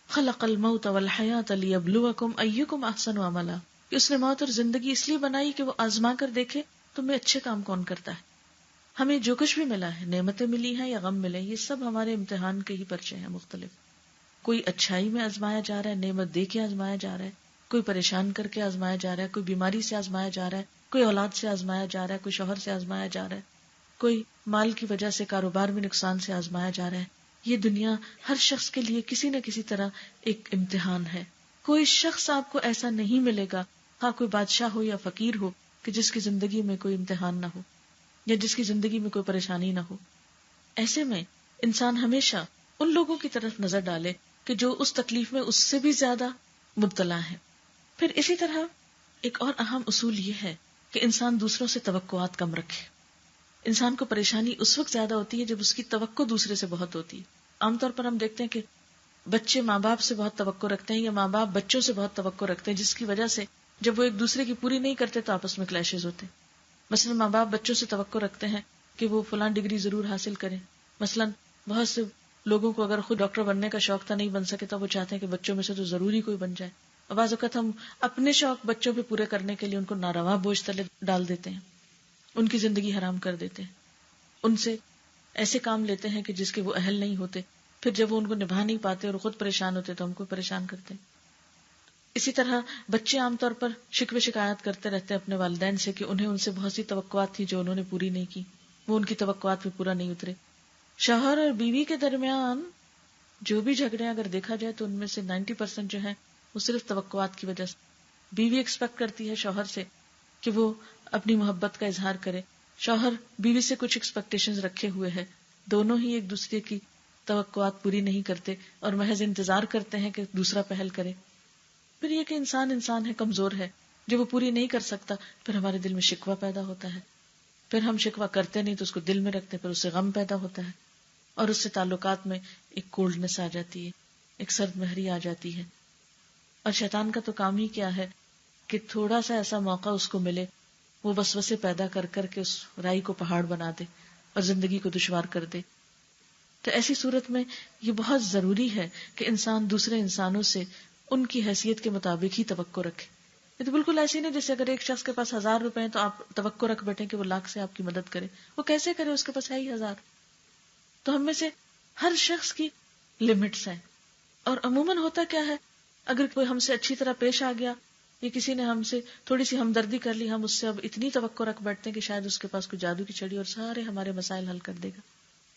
خلق الموت والحیات لیبلوکم ایکم احسن عملا، کہ اس نے موت اور زندگی اس لیے بنائی کہ وہ آزما کر دیکھے تمہیں اچھے کام کون کرتا ہے. ہمیں جو کچھ بھی ملا ہے، نعمتیں ملی ہیں یا غم ملے، یہ سب ہمارے امتحان کے ہی پرچے ہیں مختلف. کوئی اچھائی میں آزمایا جا رہا ہے، نعمت دے کے آزمایا جا رہا ہے، کوئی پریشان کر کے آزمایا جا رہا ہے، کوئی بیماری سے آزمایا جا رہا ہے، کوئی اولاد سے آزمایا جا رہا ہے، کوئی شوہر سے آزمایا جا رہا ہے، کوئی مال کی وجہ سے کاروبار میں نقصان سے آزمایا جا رہا ہے. یہ دنیا ہر شخص کے لیے کسی نہ کسی طرح ایک امتحان ہے. کوئی شخص آپ کو ایسا نہیں ملے گا، ہاں کوئی بادشاہ ہو یا فقیر ہو، کہ جس کی زندگی میں کوئی امتحان نہ ہو یا جس کی زندگی میں کوئی پریشانی نہ ہو. ایسے میں انسان ہمیشہ ان لوگوں کی طرف نظر ڈالے کہ جو اس تکلیف میں اس سے بھی زیادہ مبتلا ہے. پھر اسی طرح ایک اور اہم اصول یہ ہے کہ انسان دوسروں سے توقعات کم رکھے. انسان کو پریشانی اس وقت زیادہ ہوتی ہے جب اس کی توقع دوسرے سے بہت ہوتی ہے. عام طور پر ہم دیکھتے ہیں کہ بچے ماں باپ سے بہت توقع رکھتے ہیں یا ماں باپ بچوں سے بہت توقع رکھتے ہیں، جس کی وجہ سے جب وہ ایک دوسرے کی پوری نہیں کرتے تو آپس میں کلیشز ہوتے ہیں. مثلا ماں باپ بچوں سے توقع رکھتے ہیں کہ وہ فلاں ڈگری ضرور حاصل کریں. مثلا بہت سے لوگوں کو اگر خود ڈاکٹر بننے کا شوق تھا، نہیں بن سکے تو وہ چاہتے ہیں کہ بچوں میں سے تو ضروری کوئی بن جائے. بعض اوقات ہم اپنے شوق بچوں پہ پورے کرنے کے لیے ان کو ناروا بوجھ تلے ڈال دیتے ہیں، ان کی زندگی حرام کر دیتے ہیں، ان سے ایسے کام لیتے ہیں کہ جس کے وہ اہل نہیں ہوتے. پھر جب وہ ان کو نبھا نہیں پاتے اور خود پریشان ہوتے تو ہم کو پریشان کرتے ہیں. اسی طرح بچے عام طور پر شکوے شکایات کرتے رہتے ہیں اپنے والدین سے کہ انہیں ان سے بہت سی توقعات تھی جو انہوں نے پوری نہیں کی، وہ ان کی توقعات پہ پورا نہیں اترے. شوہر اور بیوی کے درمیان جو بھی جھگڑے اگر دیکھا جائے تو ان میں سے 90% جو ہیں وہ صرف توقعات کی وجہ سے. بیوی ایکسپیکٹ کرتی ہے شوہر سے کہ وہ اپنی محبت کا اظہار کرے، شوہر بیوی سے کچھ ایکسپیکٹیشنز رکھے ہوئے ہے، دونوں ہی ایک دوسرے کی توقعات پوری نہیں کرتے اور محض انتظار کرتے ہیں کہ دوسرا پہل کرے. پھر یہ کہ انسان ہے، کمزور ہے، جب وہ پوری نہیں کر سکتا پھر ہمارے دل میں شکوہ پیدا ہوتا ہے، پھر ہم شکوہ کرتے نہیں تو اس کو دل میں رکھتے، پھر اس سے غم پیدا ہوتا ہے اور اس سے تعلقات میں ایک کولڈنس آ جاتی ہے، ایک سرد مہری آ جاتی ہے. اور شیطان کا تو کام ہی کیا ہے کہ تھوڑا سا ایسا موقع اس کو ملے، وہ وسوسے پیدا کر کر کے اس رائی کو پہاڑ بنا دے اور زندگی کو دشوار کر دے. تو ایسی صورت میں یہ بہت ضروری ہے کہ انسان دوسرے انسانوں سے ان کی حیثیت کے مطابق ہی توقع رکھے. یہ تو بالکل ایسی نہیں جیسے اگر ایک شخص کے پاس 1000 روپے ہیں تو آپ توقع رکھ بیٹھے کہ وہ لاکھ سے آپ کی مدد کرے. وہ کیسے کرے؟ اس کے پاس ہے ہی 1000. تو ہم میں سے ہر شخص کی لمٹس ہیں. اور عموماً ہوتا کیا ہے، اگر کوئی ہم سے اچھی طرح پیش آ گیا یا کسی نے ہم سے تھوڑی سی ہمدردی کر لی، ہم اس سے اب اتنی توقع رکھ بیٹھتے ہیں کہ شاید اس کے پاس کوئی جادو کی چھڑی اور سارے ہمارے مسائل حل کر دے گا.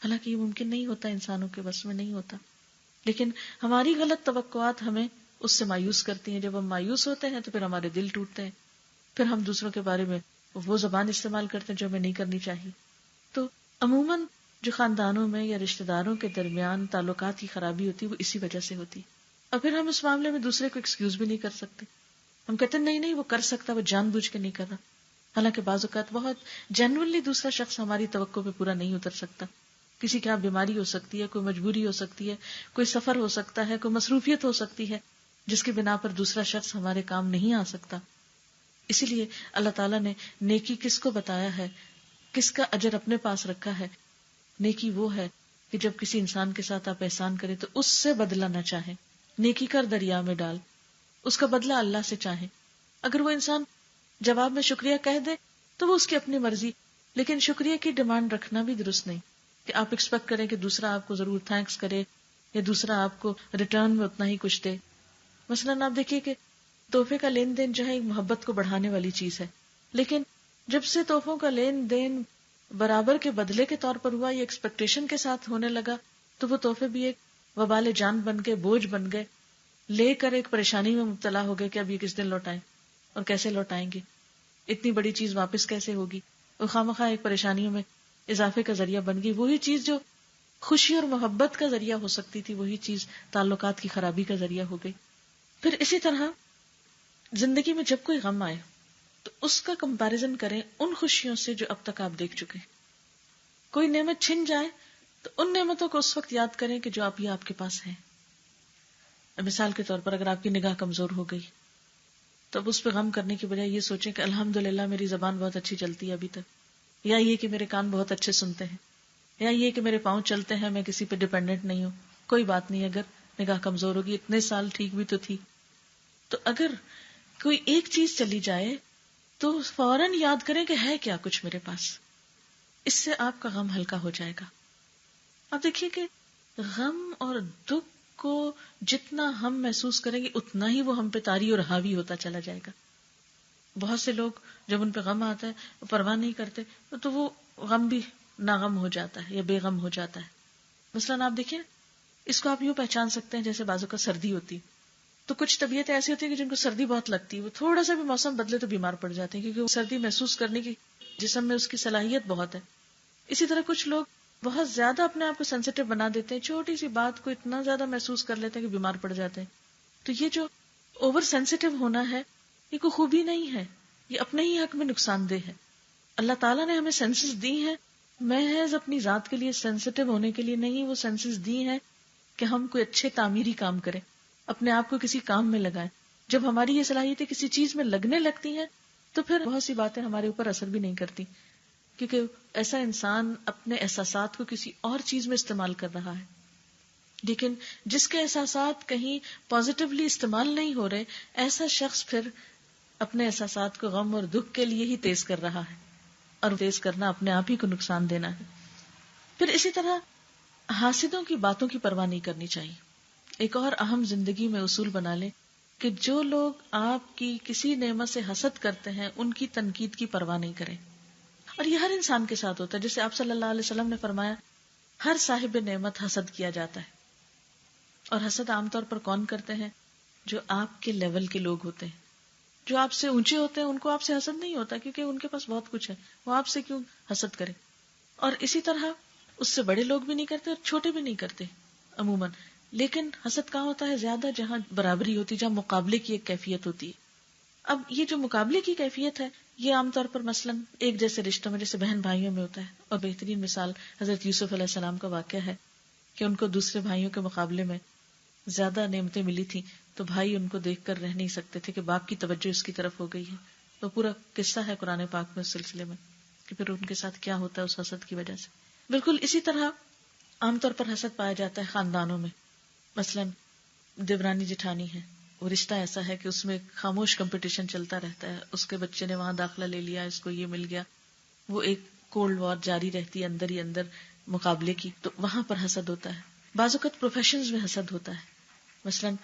حالانکہ یہ ممکن نہیں ہوتا، انسانوں کے بس میں نہیں ہوتا. لیکن ہماری غلط توقعات ہمیں اس سے مایوس کرتی ہیں. جب ہم مایوس ہوتے ہیں تو پھر ہمارے دل ٹوٹتے ہیں، پھر ہم دوسروں کے بارے میں وہ زبان استعمال کرتے ہیں جو ہمیں نہیں کرنی چاہیے. تو عموماً جو خاندانوں میں یا رشتہ داروں کے درمیان تعلقات کی خرابی ہوتی ہے وہ اسی وجہ سے ہوتی. اور پھر ہم اس معاملے میں دوسرے کو ایکسکیوز بھی نہیں کر سکتے. ہم کہتے ہیں نہیں وہ کر سکتا، وہ جان بوجھ کے نہیں کر رہا. حالانکہ بعض اوقات بہت جینوئنلی دوسرا شخص ہماری توقع پہ پورا نہیں اتر سکتا. کسی کے یہاں بیماری ہو سکتی ہے، کوئی مجبوری ہو سکتی ہے، کوئی سفر ہو سکتا ہے، کوئی مصروفیت ہو سکتی ہے جس کی بنا پر دوسرا شخص ہمارے کام نہیں آ سکتا. اسی لیے اللہ تعالیٰ نے نیکی کس کو بتایا ہے، کس کا اجر اپنے پاس رکھا ہے. نیکی وہ ہے کہ جب کسی انسان کے ساتھ آپ احسان کریں تو اس سے بدلہ نہ چاہیں، نیکی کر دریا میں ڈال، اس کا بدلہ اللہ سے چاہیں. اگر وہ انسان جواب میں شکریہ کہہ دے تو وہ اس کی اپنی مرضی، لیکن شکریہ کی ڈیمانڈ رکھنا بھی درست نہیں کہ آپ ایکسپیکٹ کریں کہ دوسرا آپ کو ضرور تھینکس کرے یا دوسرا آپ کو ریٹرن میں اتنا ہی کچھ دے. مثلاً آپ دیکھیے کہ تحفے کا لین دین جو ہے ایک محبت کو بڑھانے والی چیز ہے، لیکن جب سے تحفوں کا لین دین برابر کے بدلے کے طور پر ہوا، یہ ایکسپیکٹیشن کے ساتھ ہونے لگا، تو وہ تحفے بھی ایک وبال جان بن گئے، بوجھ بن گئے، لے کر ایک پریشانی میں مبتلا ہو گئے کہ اب یہ کس دن لوٹائیں. اور کیسے لوٹائیں گے، اتنی بڑی چیز واپس کیسے ہوگی، وہ خواہ ایک پریشانیوں میں اضافے کا ذریعہ بن گئی. وہی چیز جو خوشی اور محبت کا ذریعہ ہو سکتی تھی، وہی چیز تعلقات کی خرابی کا ذریعہ ہو گئی. پھر اسی طرح زندگی میں جب کوئی غم آئے تو اس کا کمپیریزن کریں ان خوشیوں سے جو اب تک آپ دیکھ چکے. کوئی نعمت چھن جائے تو ان نعمتوں کو اس وقت یاد کریں کہ جو آپ کے پاس ہیں. مثال کے طور پر اگر آپ کی نگاہ کمزور ہو گئی تو اب اس پہ غم کرنے کی بجائے یہ سوچیں کہ الحمدللہ میری زبان بہت اچھی چلتی ہے ابھی تک، یا یہ کہ میرے کان بہت اچھے سنتے ہیں، یا یہ کہ میرے پاؤں چلتے ہیں، میں کسی پہ ڈیپینڈنٹ نہیں ہوں. کوئی بات نہیں اگر نگاہ کمزور ہوگی، اتنے سال ٹھیک بھی تو تھی. تو اگر کوئی ایک چیز چلی جائے تو فوراً یاد کریں کہ ہے کیا کچھ میرے پاس. اس سے آپ کا غم ہلکا ہو جائے گا. اب دیکھیے کہ غم اور دکھ کو جتنا ہم محسوس کریں گے اتنا ہی وہ ہم پہ طاری اور حاوی ہوتا چلا جائے گا. بہت سے لوگ جب ان پہ غم آتا ہے وہ پرواہ نہیں کرتے تو وہ غم بھی ناغم ہو جاتا ہے یا بے غم ہو جاتا ہے. مثلاً آپ دیکھیں اس کو آپ یوں پہچان سکتے ہیں جیسے بازو کا سردی ہوتی تو کچھ طبیعتیں ایسی ہوتی ہیں کہ جن کو سردی بہت لگتی ہے، وہ تھوڑا سا بھی موسم بدلے تو بیمار پڑ جاتے ہیں کیونکہ وہ سردی محسوس کرنے کی جسم میں اس کی صلاحیت بہت ہے. اسی طرح کچھ لوگ بہت زیادہ اپنے آپ کو سینسیٹیو بنا دیتے ہیں، چھوٹی سی بات کو اتنا زیادہ محسوس کر لیتے ہیں کہ بیمار پڑ جاتے ہیں. تو یہ جو اوور سینسیٹیو ہونا ہے یہ کوئی خوبی نہیں ہے، یہ اپنے ہی حق میں نقصان دہ ہے. اللہ تعالیٰ نے ہمیں سینسز دی ہیں محض اپنی ذات کے لیے سینسیٹیو ہونے کے لیے نہیں، وہ سینسز دی ہیں کہ ہم کوئی اچھے تعمیری کام کریں، اپنے آپ کو کسی کام میں لگائیں. جب ہماری یہ صلاحیتیں کسی چیز میں لگنے لگتی ہیں تو پھر بہت سی باتیں ہمارے اوپر اثر بھی نہیں کرتی، کیونکہ ایسا انسان اپنے احساسات کو کسی اور چیز میں استعمال کر رہا ہے. لیکن جس کے احساسات کہیں پازیٹیولی استعمال نہیں ہو رہے، ایسا شخص پھر اپنے احساسات کو غم اور دکھ کے لیے ہی تیز کر رہا ہے، اور تیز کرنا اپنے آپ ہی کو نقصان دینا ہے. پھر اسی طرح حاسدوں کی باتوں کی پرواہ نہیں کرنی چاہیے. ایک اور اہم زندگی میں اصول بنا لیں کہ جو لوگ آپ کی کسی نعمت سے حسد کرتے ہیں ان کی تنقید کی پرواہ نہیں کریں. اور یہ ہر انسان کے ساتھ ہوتا ہے، جیسے آپ صلی اللہ علیہ وسلم نے فرمایا ہر صاحب نعمت حسد کیا جاتا ہے. اور حسد عام طور پر کون کرتے ہیں؟ جو آپ کے لیول کے لوگ ہوتے ہیں، جو آپ سے اونچے ہوتے ہیں. ان کو آپ سے حسد نہیں ہوتا کیونکہ ان کے پاس بہت کچھ ہے، وہ آپ سے کیوں حسد کریں. اور اسی طرح اس سے بڑے لوگ بھی نہیں کرتے اور چھوٹے بھی نہیں کرتے عموماً. لیکن حسد کہاں ہوتا ہے؟ زیادہ جہاں برابری ہوتی، جہاں مقابلے کی ایک کیفیت ہوتی ہے. اب یہ جو مقابلے کی کیفیت ہے یہ عام طور پر مثلاً ایک جیسے رشتوں میں جیسے بہن بھائیوں میں ہوتا ہے. اور بہترین مثال حضرت یوسف علیہ السلام کا واقعہ ہے کہ ان کو دوسرے بھائیوں کے مقابلے میں زیادہ نعمتیں ملی تھی تو بھائی ان کو دیکھ کر رہ نہیں سکتے تھے کہ باپ کی توجہ اس کی طرف ہو گئی ہے. تو پورا قصہ ہے قرآن پاک میں اس سلسلے میں کہ پھر ان کے ساتھ کیا ہوتا ہے اس حسد کی وجہ سے. بالکل اسی طرح عام طور پر حسد پایا جاتا ہے خاندانوں میں. مثلاً دیورانی جٹھانی ہے، وہ رشتہ ایسا ہے کہ اس میں خاموش کمپٹیشن چلتا رہتا ہے. اس کے بچے نے وہاں داخلہ لے لیا، اس کو یہ مل گیا، وہ ایک کولڈ وار جاری رہتی ہے اندر ہی اندر مقابلے کی. تو وہاں پر حسد ہوتا ہے. بعض اوقات پروفیشنز میں حسد ہوتا ہے. مثلاً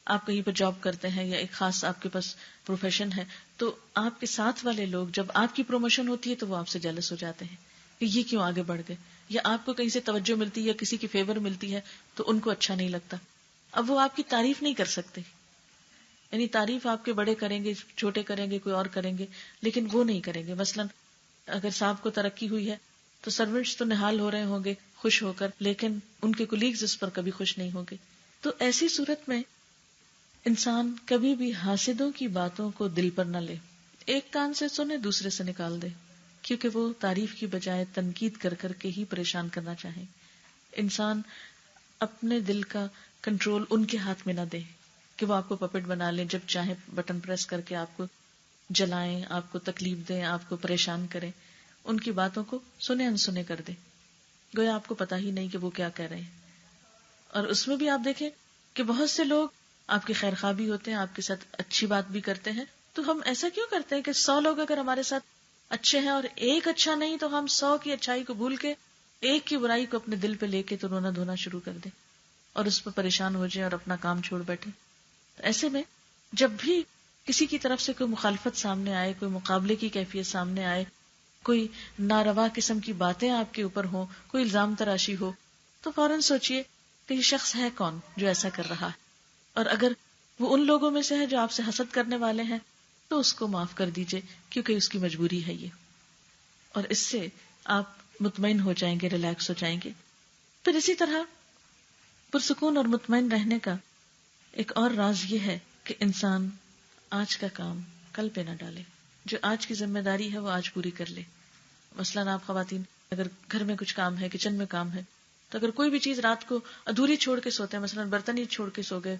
آپ کہیں پر جاب کرتے ہیں یا ایک خاص آپ کے پاس پروفیشن ہے تو آپ کے ساتھ والے لوگ جب آپ کی پروموشن ہوتی ہے تو وہ آپ سے جیلس ہو جاتے ہیں کہ یہ کیوں آگے بڑھ گئے، یا آپ کو کہیں سے توجہ ملتی ہے یا کسی کی فیور ملتی ہے تو ان کو اچھا نہیں لگتا. اب وہ آپ کی تعریف نہیں کر سکتے، یعنی تعریف آپ کے بڑے کریں گے، چھوٹے کریں گے، کوئی اور کریں گے، لیکن وہ نہیں کریں گے. مثلاً اگر صاحب کو ترقی ہوئی ہے تو سروینٹس تو نہال ہو رہے ہوں گے خوش ہو کر، لیکن ان کے کولیگز اس پر کبھی خوش نہیں ہوں گے. تو ایسی صورت میں انسان کبھی بھی حاسدوں کی باتوں کو دل پر نہ لے. ایک کان سے سنے دوسرے سے نکال دے، کیونکہ وہ تعریف کی بجائے تنقید کر کر کے ہی پریشان کرنا چاہیں. انسان اپنے دل کا کنٹرول ان کے ہاتھ میں نہ دے کہ وہ آپ کو پپٹ بنا لیں، جب چاہیں بٹن پریس کر کے آپ کو جلائیں، آپ کو تکلیف دیں، آپ کو پریشان کریں. ان کی باتوں کو سنے انسنے کر دیں، گویا آپ کو پتا ہی نہیں کہ وہ کیا کہہ رہے ہیں. اور اس میں بھی آپ دیکھیں کہ بہت سے لوگ آپ کے خیر خواہ بھی ہوتے ہیں، آپ کے ساتھ اچھی بات بھی کرتے ہیں. تو ہم ایسا کیوں کرتے ہیں کہ 100 لوگ اگر ہمارے ساتھ اچھے ہیں اور ایک اچھا نہیں تو ہم 100 کی اچھائی کو بھول کے ایک کی برائی کو اپنے دل پہ لے کے تو رونا دھونا شروع کر دیں اور اس پہ پریشان ہو جائیں اور اپنا کام چھوڑ بیٹھے. ایسے میں جب بھی کسی کی طرف سے کوئی مخالفت سامنے آئے، کوئی مقابلے کی کیفیت سامنے آئے، کوئی ناروا قسم کی باتیں آپ کے اوپر ہوں، کوئی الزام تراشی ہو، تو فوراً سوچئے کہ یہ شخص ہے کون جو ایسا کر رہا ہے. اور اگر وہ ان لوگوں میں سے ہے جو آپ سے حسد کرنے والے ہیں تو اس کو معاف کر دیجئے، کیونکہ اس کی مجبوری ہے یہ، اور اس سے آپ مطمئن ہو جائیں گے، ریلیکس ہو جائیں گے۔ پھر اسی طرح پرسکون اور مطمئن رہنے کا ایک اور راز یہ ہے کہ انسان آج کا کام کل پہ نہ ڈالے، جو آج کی ذمہ داری ہے وہ آج پوری کر لے۔ مثلاً آپ خواتین اگر گھر میں کچھ کام ہے، کچن میں کام ہے، تو اگر کوئی بھی چیز رات کو ادھوری چھوڑ کے سوتے ہیں، مثلاً برتن ہی چھوڑ کے سو گئے،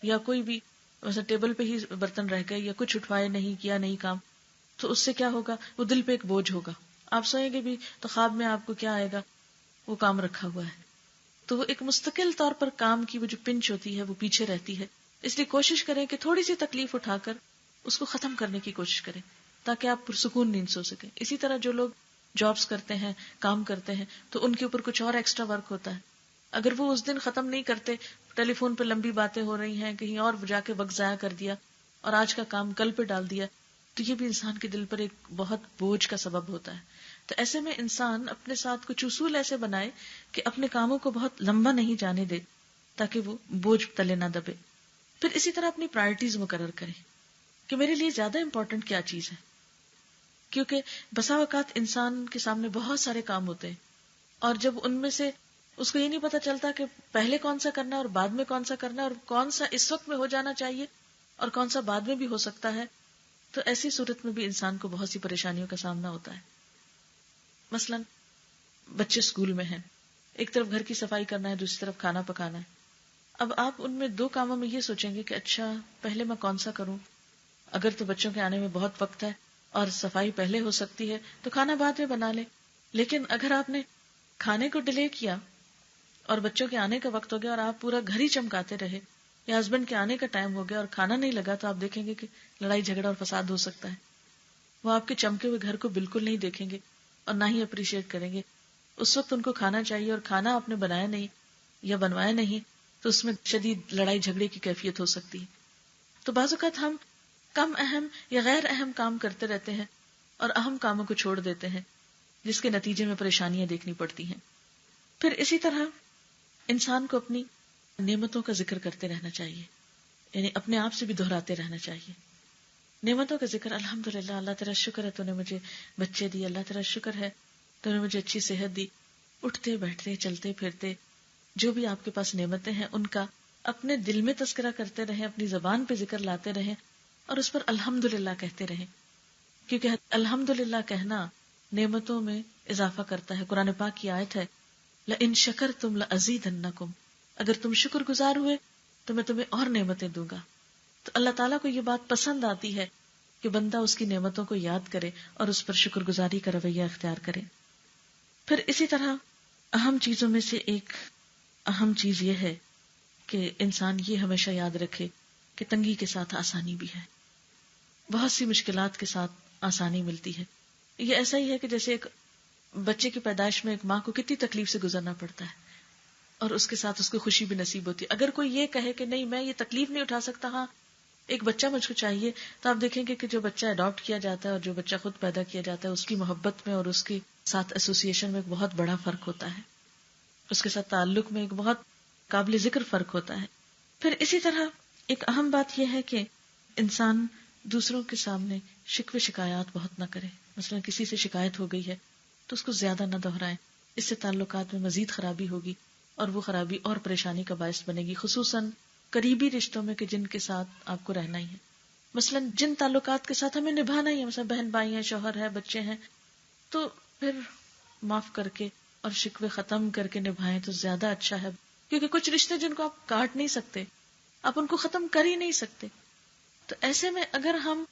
یا کوئی بھی مثلا ٹیبل پہ ہی برتن رہ گئے، یا کچھ اٹھوائے نہیں، کیا نہیں کام، تو اس سے کیا ہوگا، وہ دل پہ ایک بوجھ ہوگا۔ آپ سوئیں گے بھی تو خواب میں آپ کو کیا آئے گا، وہ کام رکھا ہوا ہے، تو وہ ایک مستقل طور پر کام کی وہ جو پنچ ہوتی ہے وہ پیچھے رہتی ہے۔ اس لیے کوشش کریں کہ تھوڑی سی تکلیف اٹھا کر اس کو ختم کرنے کی کوشش کریں، تاکہ آپ پرسکون نیند سو سکیں۔ اسی طرح جو لوگ جابس کرتے ہیں، کام کرتے ہیں، تو ان کے اوپر کچھ اور ایکسٹرا ورک ہوتا ہے، اگر وہ اس دن ختم نہیں کرتے، ٹیلی فون پہ لمبی باتیں ہو رہی ہیں، کہیں اور جا کے وقت ضائع کر دیا اور آج کا کام کل پہ ڈال دیا، تو یہ بھی انسان کے دل پر ایک بہت بوجھ کا سبب ہوتا ہے۔ تو ایسے میں انسان اپنے ساتھ کچھ اصول ایسے بنائے کہ اپنے کاموں کو بہت لمبا نہیں جانے دے، تاکہ وہ بوجھ تلے نہ دبے۔ پھر اسی طرح اپنی پرائرٹیز مقرر کریں کہ میرے لیے زیادہ امپورٹنٹ کیا چیز ہے، کیونکہ بسا اوقات انسان کے سامنے بہت سارے کام ہوتے ہیں، اور جب ان میں سے اس کو یہ نہیں پتا چلتا کہ پہلے کون سا کرنا ہے اور بعد میں کون سا کرنا ہے، اور کون سا اس وقت میں ہو جانا چاہیے اور کون سا بعد میں بھی ہو سکتا ہے، تو ایسی صورت میں بھی انسان کو بہت سی پریشانیوں کا سامنا ہوتا ہے۔ مثلا بچے اسکول میں ہیں، ایک طرف گھر کی صفائی کرنا ہے، دوسری طرف کھانا پکانا ہے۔ اب آپ ان میں دو کاموں میں یہ سوچیں گے کہ اچھا پہلے میں کون سا کروں، اگر تو بچوں کے آنے میں بہت وقت ہے اور صفائی پہلے ہو سکتی ہے تو کھانا بعد میں بنا لے۔ لیکن اگر آپ نے کھانے کو ڈیلے کیا اور بچوں کے آنے کا وقت ہو گیا اور آپ پورا گھر ہی چمکاتے رہے، یا ہسبینڈ کے آنے کا ٹائم ہو گیا اور کھانا نہیں لگا، تو آپ دیکھیں گے کہ لڑائی جھگڑا اور فساد ہو سکتا ہے۔ وہ آپ کے چمکے ہوئے گھر کو بالکل نہیں دیکھیں گے اور نہ ہی اپریشیٹ کریں گے۔ اس وقت ان کو کھانا چاہیے اور کھانا آپ نے بنایا نہیں یا بنوایا نہیں، تو اس میں شدید لڑائی جھگڑے کی کیفیت ہو سکتی ہے۔ تو بعض اوقات ہم کم اہم یا غیر اہم کام کرتے رہتے ہیں اور اہم کاموں کو چھوڑ دیتے ہیں، جس کے نتیجے میں پریشانیاں دیکھنی پڑتی ہیں۔ پھر اسی طرح انسان کو اپنی نعمتوں کا ذکر کرتے رہنا چاہیے، یعنی اپنے آپ سے بھی دہراتے رہنا چاہیے۔ نعمتوں کا ذکر، الحمدللہ، اللہ تیرا شکر ہے تو نے مجھے بچے دی، اللہ تیرا شکر ہے تو نے مجھے اچھی صحت دی۔ اٹھتے بیٹھتے چلتے پھرتے جو بھی آپ کے پاس نعمتیں ہیں ان کا اپنے دل میں تذکرہ کرتے رہیں، اپنی زبان پہ ذکر لاتے رہیں اور اس پر الحمدللہ کہتے رہیں، کیونکہ الحمدللہ کہنا نعمتوں میں اضافہ کرتا ہے۔ قرآن پاک کی آیت ہے، لَإِن شَكَرْتُمْ لَأَزِيدَنَّكُمْ، اگر تم شکر گزار ہوئے تو میں تمہیں اور نعمتیں دوں گا۔ تو اللہ تعالیٰ کو یہ بات پسند آتی ہے کہ بندہ اس کی نعمتوں کو یاد کرے اور اس پر شکر گزاری کا رویہ اختیار کرے۔ پھر اسی طرح اہم چیزوں میں سے ایک اہم چیز یہ ہے کہ انسان یہ ہمیشہ یاد رکھے کہ تنگی کے ساتھ آسانی بھی ہے، بہت سی مشکلات کے ساتھ آسانی ملتی ہے۔ یہ ایسا ہی ہے کہ جیسے ایک بچے کی پیدائش میں ایک ماں کو کتنی تکلیف سے گزرنا پڑتا ہے اور اس کے ساتھ اس کو خوشی بھی نصیب ہوتی ہے۔ اگر کوئی یہ کہے کہ نہیں میں یہ تکلیف نہیں اٹھا سکتا، ہاں ایک بچہ مجھ کو چاہیے، تو آپ دیکھیں گے کہ جو بچہ اڈاپٹ کیا جاتا ہے اور جو بچہ خود پیدا کیا جاتا ہے، اس کی محبت میں اور اس کے ساتھ ایسوسیشن میں ایک بہت بڑا فرق ہوتا ہے، اس کے ساتھ تعلق میں ایک بہت قابل ذکر فرق ہوتا ہے۔ پھر اسی طرح ایک اہم بات یہ ہے کہ انسان دوسروں کے سامنے شکوے شکایات بہت نہ کرے۔ مثلا کسی سے شکایت ہو گئی ہے تو اس کو زیادہ نہ دہرائیں، اس سے تعلقات میں مزید خرابی ہوگی اور وہ خرابی اور پریشانی کا باعث بنے گی، خصوصاً قریبی رشتوں میں کہ جن کے ساتھ آپ کو رہنا ہی ہے۔ مثلا جن تعلقات کے ساتھ ہمیں نبھانا ہی ہے، مثلا بہن بھائی ہیں، شوہر ہے، بچے ہیں، تو پھر معاف کر کے اور شکوے ختم کر کے نبھائیں تو زیادہ اچھا ہے، کیونکہ کچھ رشتے جن کو آپ کاٹ نہیں سکتے، آپ ان کو ختم کر ہی نہیں سکتے، تو ایسے میں اگر ہم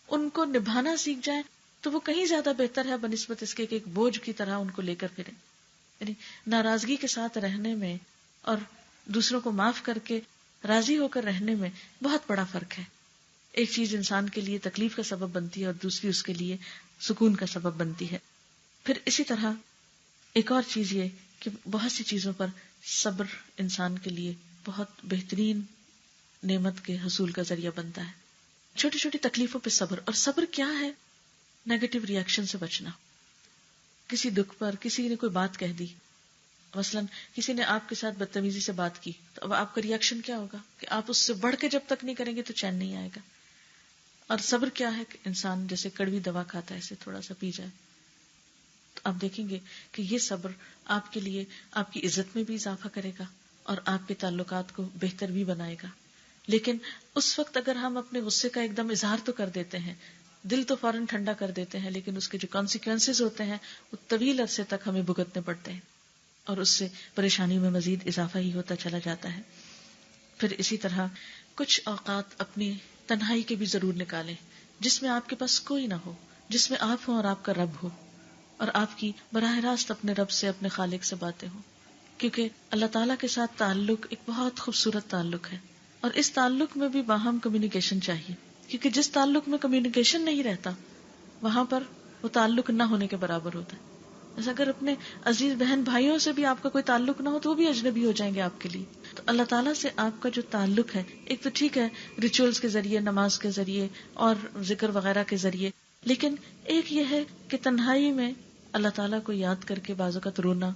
ان کو نبھانا سیکھ جائیں تو وہ کہیں زیادہ بہتر ہے بنسبت اس کے کہ ایک بوجھ کی طرح ان کو لے کر پھریں۔ یعنی ناراضگی کے ساتھ رہنے میں اور دوسروں کو معاف کر کے راضی ہو کر رہنے میں بہت بڑا فرق ہے۔ ایک چیز انسان کے لیے تکلیف کا سبب بنتی ہے اور دوسری اس کے لیے سکون کا سبب بنتی ہے۔ پھر اسی طرح ایک اور چیز یہ کہ بہت سی چیزوں پر صبر انسان کے لیے بہت بہترین نعمت کے حصول کا ذریعہ بنتا ہے۔ چھوٹی چھوٹی تکلیفوں پہ صبر، اور صبر کیا ہے؟ نیگیٹو ری ایکشن سے بچنا۔ کسی دکھ پر کسی نے کوئی بات کہہ دی، مثلا کسی نے آپ کے ساتھ بدتمیزی سے بات کی، تو اب آپ کا ری ایکشن کیا ہوگا کہ آپ اس سے بڑھ کے جب تک نہیں کریں گے تو چین نہیں آئے گا۔ اور صبر کیا ہے کہ انسان جیسے کڑوی دوا کھاتا ہے، اسے تھوڑا سا پی جائے، تو آپ دیکھیں گے کہ یہ صبر آپ کے لیے آپ کی عزت میں بھی اضافہ کرے گا اور آپ کے تعلقات کو بہتر بھی بنائے گا. لیکن اس وقت اگر ہم اپنے غصے کا ایک دم اظہار تو کر دیتے ہیں، دل تو فوراً ٹھنڈا کر دیتے ہیں، لیکن اس کے جو کانسیکوینسز ہوتے ہیں وہ طویل عرصے تک ہمیں بھگتنے پڑتے ہیں اور اس سے پریشانی میں مزید اضافہ ہی ہوتا چلا جاتا ہے. پھر اسی طرح کچھ اوقات اپنی تنہائی کے بھی ضرور نکالیں، جس میں آپ کے پاس کوئی نہ ہو، جس میں آپ ہوں اور آپ کا رب ہو، اور آپ کی براہ راست اپنے رب سے، اپنے خالق سے باتیں ہوں. کیونکہ اللہ تعالیٰ کے ساتھ تعلق ایک بہت خوبصورت تعلق ہے، اور اس تعلق میں بھی باہم کمیونیکیشن چاہیے. کیونکہ جس تعلق میں کمیونیکیشن نہیں رہتا وہاں پر وہ تعلق نہ ہونے کے برابر ہوتا ہے. جیسے اگر اپنے عزیز بہن بھائیوں سے بھی آپ کا کوئی تعلق نہ ہو تو وہ بھی اجنبی ہو جائیں گے آپ کے لیے. تو اللہ تعالیٰ سے آپ کا جو تعلق ہے، ایک تو ٹھیک ہے ریچولز کے ذریعے، نماز کے ذریعے اور ذکر وغیرہ کے ذریعے، لیکن ایک یہ ہے کہ تنہائی میں اللہ تعالیٰ کو یاد کر کے بعض اوقات رونا.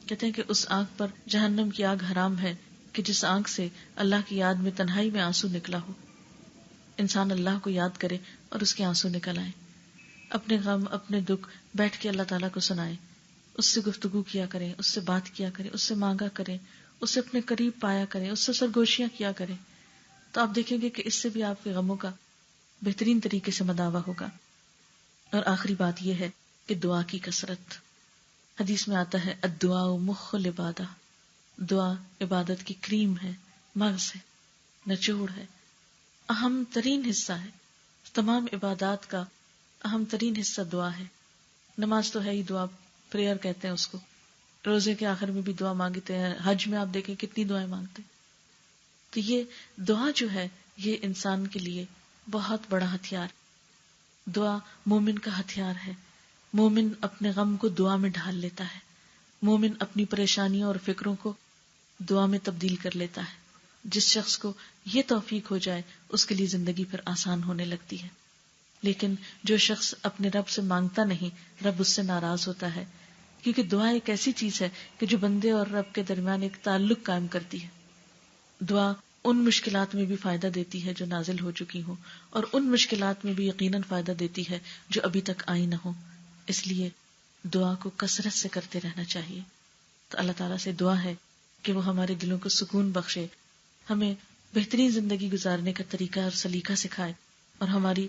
کہتے ہیں کہ اس آنکھ پر جہنم کی آگ حرام ہے کہ جس آنکھ سے اللہ کی یاد میں تنہائی میں آنسو نکلا ہو. انسان اللہ کو یاد کرے اور اس کے آنسو نکل آئے، اپنے غم، اپنے دکھ بیٹھ کے اللہ تعالیٰ کو سنائے، اس سے گفتگو کیا کریں، اس سے بات کیا کریں، اس سے مانگا کریں، اس سے اپنے قریب پایا کریں، اس سے سرگوشیاں کیا کریں. تو آپ دیکھیں گے کہ اس سے بھی آپ کے غموں کا بہترین طریقے سے مداوع ہوگا. اور آخری بات یہ ہے کہ دعا کی کثرت. حدیث میں آتا ہے الدعاء مخ العبادہ، دعا عبادت کی کریم ہے، مغز ہے، نچوڑ ہے، اہم ترین حصہ ہے. تمام عبادات کا اہم ترین حصہ دعا ہے. نماز تو ہے ہی دعا، پریئر کہتے ہیں اس کو. روزے کے آخر میں بھی دعا مانگتے ہیں، حج میں آپ دیکھیں کتنی دعائیں مانگتے ہیں. تو یہ دعا جو ہے یہ انسان کے لیے بہت بڑا ہتھیار. دعا مومن کا ہتھیار ہے. مومن اپنے غم کو دعا میں ڈھال لیتا ہے. مومن اپنی پریشانیوں اور فکروں کو دعا میں تبدیل کر لیتا ہے. جس شخص کو یہ توفیق ہو جائے اس کے لیے زندگی پھر آسان ہونے لگتی ہے. لیکن جو شخص اپنے رب سے مانگتا نہیں، رب اس سے ناراض ہوتا ہے. کیونکہ دعا ایک ایسی چیز ہے کہ جو بندے اور رب کے درمیان ایک تعلق قائم کرتی ہے. دعا ان مشکلات میں بھی فائدہ دیتی ہے جو نازل ہو چکی ہوں، اور ان مشکلات میں بھی یقیناً فائدہ دیتی ہے جو ابھی تک آئی نہ ہو. اس لیے دعا کو کثرت سے کرتے رہنا چاہیے. تو اللہ تعالیٰ سے دعا ہے کہ وہ ہمارے دلوں کو سکون بخشے، ہمیں بہترین زندگی گزارنے کا طریقہ اور سلیقہ سکھائے، اور ہماری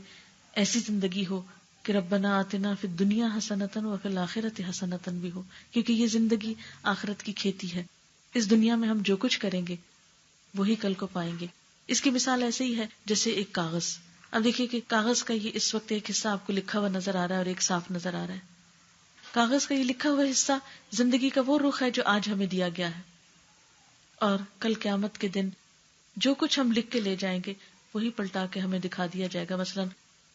ایسی زندگی ہو کہ ربنا آتنا فی الدنیا حسنۃ وفی الآخرۃ حسنۃ بھی ہو. کیونکہ یہ زندگی آخرت کی کھیتی ہے. اس دنیا میں ہم جو کچھ کریں گے وہی کل کو پائیں گے. اس کی مثال ایسے ہی ہے جیسے ایک کاغذ. اب دیکھیے کہ کاغذ کا یہ اس وقت ایک حصہ آپ کو لکھا ہوا نظر آ رہا ہے اور ایک صاف نظر آ رہا ہے. کاغذ کا یہ لکھا ہوا حصہ زندگی کا وہ رخ ہے جو آج ہمیں دیا گیا ہے، اور کل قیامت کے دن جو کچھ ہم لکھ کے لے جائیں گے وہی پلٹا کے ہمیں دکھا دیا جائے گا. مثلا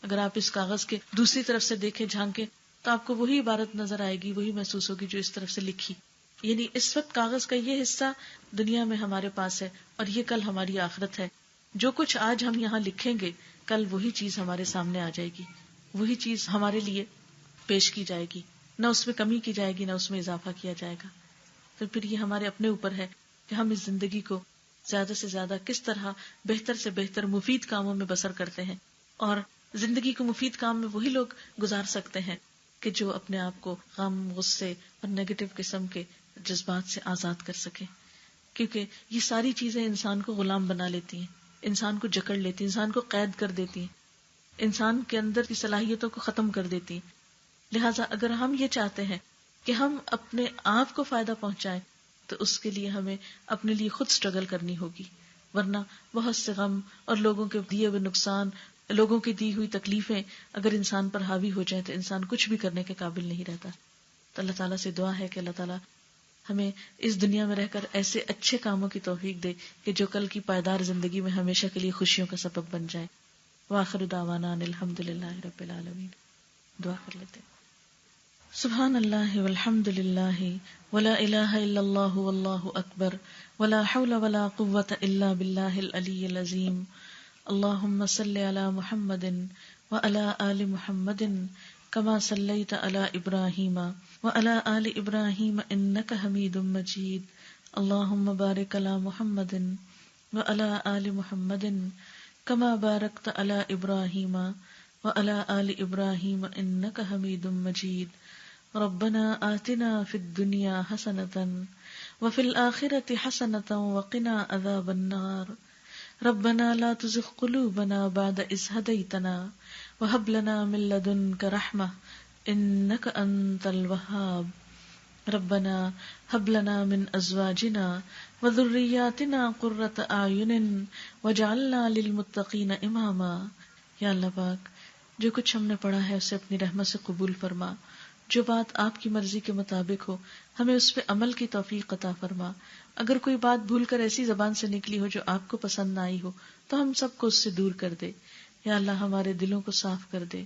اگر آپ اس کاغذ کے دوسری طرف سے دیکھیں، جھانکیں، تو آپ کو وہی عبارت نظر آئے گی، وہی محسوس ہوگی جو اس طرف سے لکھی. یعنی اس وقت کاغذ کا یہ حصہ دنیا میں ہمارے پاس ہے اور یہ کل ہماری آخرت ہے. جو کچھ آج ہم یہاں لکھیں گے کل وہی چیز ہمارے سامنے آ جائے گی، وہی چیز ہمارے لیے پیش کی جائے گی. نہ اس میں کمی کی جائے گی نہ اس میں اضافہ کیا جائے گا. تو پھر یہ ہمارے اپنے اوپر ہے کہ ہم اس زندگی کو زیادہ سے زیادہ کس طرح بہتر سے بہتر مفید کاموں میں بسر کرتے ہیں. اور زندگی کو مفید کام میں وہی لوگ گزار سکتے ہیں کہ جو اپنے آپ کو غم، غصے اور نیگیٹو قسم کے جذبات سے آزاد کر سکیں. کیونکہ یہ ساری چیزیں انسان کو غلام بنا لیتی ہیں، انسان کو جکڑ لیتی ہیں، انسان کو قید کر دیتی ہیں، انسان کے اندر کی صلاحیتوں کو ختم کر دیتی ہیں. لہٰذا اگر ہم یہ چاہتے ہیں کہ ہم اپنے آپ کو فائدہ پہنچائیں تو اس کے لیے ہمیں اپنے لیے خود سٹرگل کرنی ہوگی. ورنہ بہت سے غم اور لوگوں کے دیے ہوئے نقصان، لوگوں کی دی ہوئی تکلیفیں اگر انسان پر حاوی ہو جائیں تو انسان کچھ بھی کرنے کے قابل نہیں رہتا. تو اللہ تعالیٰ سے دعا ہے کہ اللہ تعالیٰ ہمیں اس دنیا میں رہ کر ایسے اچھے کاموں کی توفیق دے کہ جو کل کی پائیدار زندگی میں ہمیشہ کے لیے خوشیوں کا سبب بن جائے. وآخر دعوانا ان الحمدللہ رب العالمین. دعا کر لیتے ہیں. سبحان اللہ والحمد للہ ولا الہ الا اللہ واللہ اکبر ولا حول ولا قوة الا باللہ العلی العظیم. اللہم صل علی محمد وعلی آل محمد کما صلیت علی ابراہیم وعلی آل ابراہیم انک حمید مجید. اللہم بارک علی محمد وعلی آل محمد كما باركت على إبراهيم وعلى آل إبراهيم إنك حميد مجيد ربنا آتنا في الدنيا حسنة وفي الآخرة حسنة وقنا عذاب النار ربنا لا تزغ قلوبنا بعد إذ هديتنا وهب لنا من لدنك رحمة إنك أنت الوهاب ربنا هب لنا من أزواجنا وذرياتنا قرة أعين واجعلنا للمتقين إماما. یا اللہ پاک، جو کچھ ہم نے پڑھا ہے اسے اپنی رحمت سے قبول فرما، جو بات آپ کی مرضی کے مطابق ہو ہمیں اس پہ عمل کی توفیق عطا فرما. اگر کوئی بات بھول کر ایسی زبان سے نکلی ہو جو آپ کو پسند نہ آئی ہو تو ہم سب کو اس سے دور کر دے. یا اللہ ہمارے دلوں کو صاف کر دے،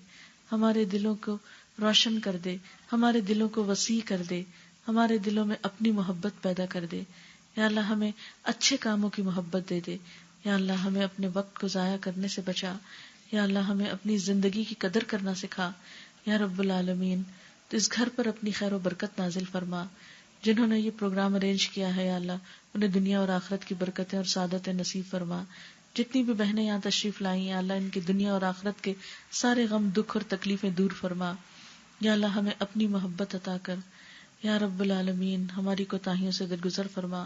ہمارے دلوں کو روشن کر دے، ہمارے دلوں کو وسیع کر دے، ہمارے دلوں میں اپنی محبت پیدا کر دے. یا اللہ ہمیں اچھے کاموں کی محبت دے دے. یا اللہ ہمیں اپنے وقت کو ضائع کرنے سے بچا. یا اللہ ہمیں اپنی زندگی کی قدر کرنا سکھا. یا رب العالمین، تو اس گھر پر اپنی خیر و برکت نازل فرما. جنہوں نے یہ پروگرام ارینج کیا ہے یا اللہ انہیں دنیا اور آخرت کی برکتیں اور سعادتیں نصیب فرما. جتنی بھی بہنیں یہاں تشریف لائی ہیں اللہ ان کی دنیا اور آخرت کے سارے غم دکھ اور تکلیفیں دور فرما. یا اللہ ہمیں اپنی محبت عطا کر. یا رب العالمین ہماری کوتاہیوں سے درگزر فرما.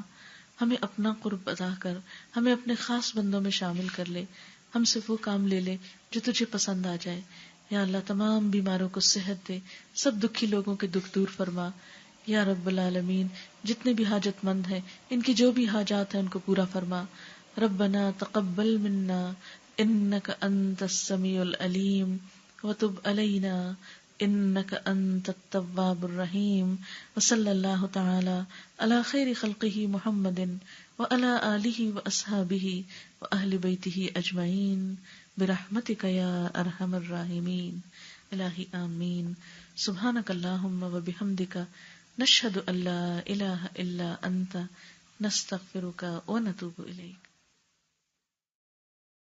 ہمیں اپنا قرب عطا کر، ہمیں اپنے خاص بندوں میں شامل کر لے. ہم سے وہ کام لے لے جو تجھے پسند آ جائے. یا اللہ تمام بیماروں کو صحت دے، سب دکھی لوگوں کے دکھ دور فرما. یا رب العالمین جتنے بھی حاجت مند ہیں ان کی جو بھی حاجات ہیں ان کو پورا فرما. ربنا تقبل منا انک انت السمیع العلیم وتب علینا انک انت التواب الرحیم. وصلی اللہ تعالی علی خیر خلقہ محمد وعلی آلہ واصحابہ واہل بیتہ اجمعین برحمتک یا ارحم الراحمین. الہی آمین. سبحانک اللہم وبحمدک نشہد ان لا الہ الا انت نستغفرک ونتوب الیک.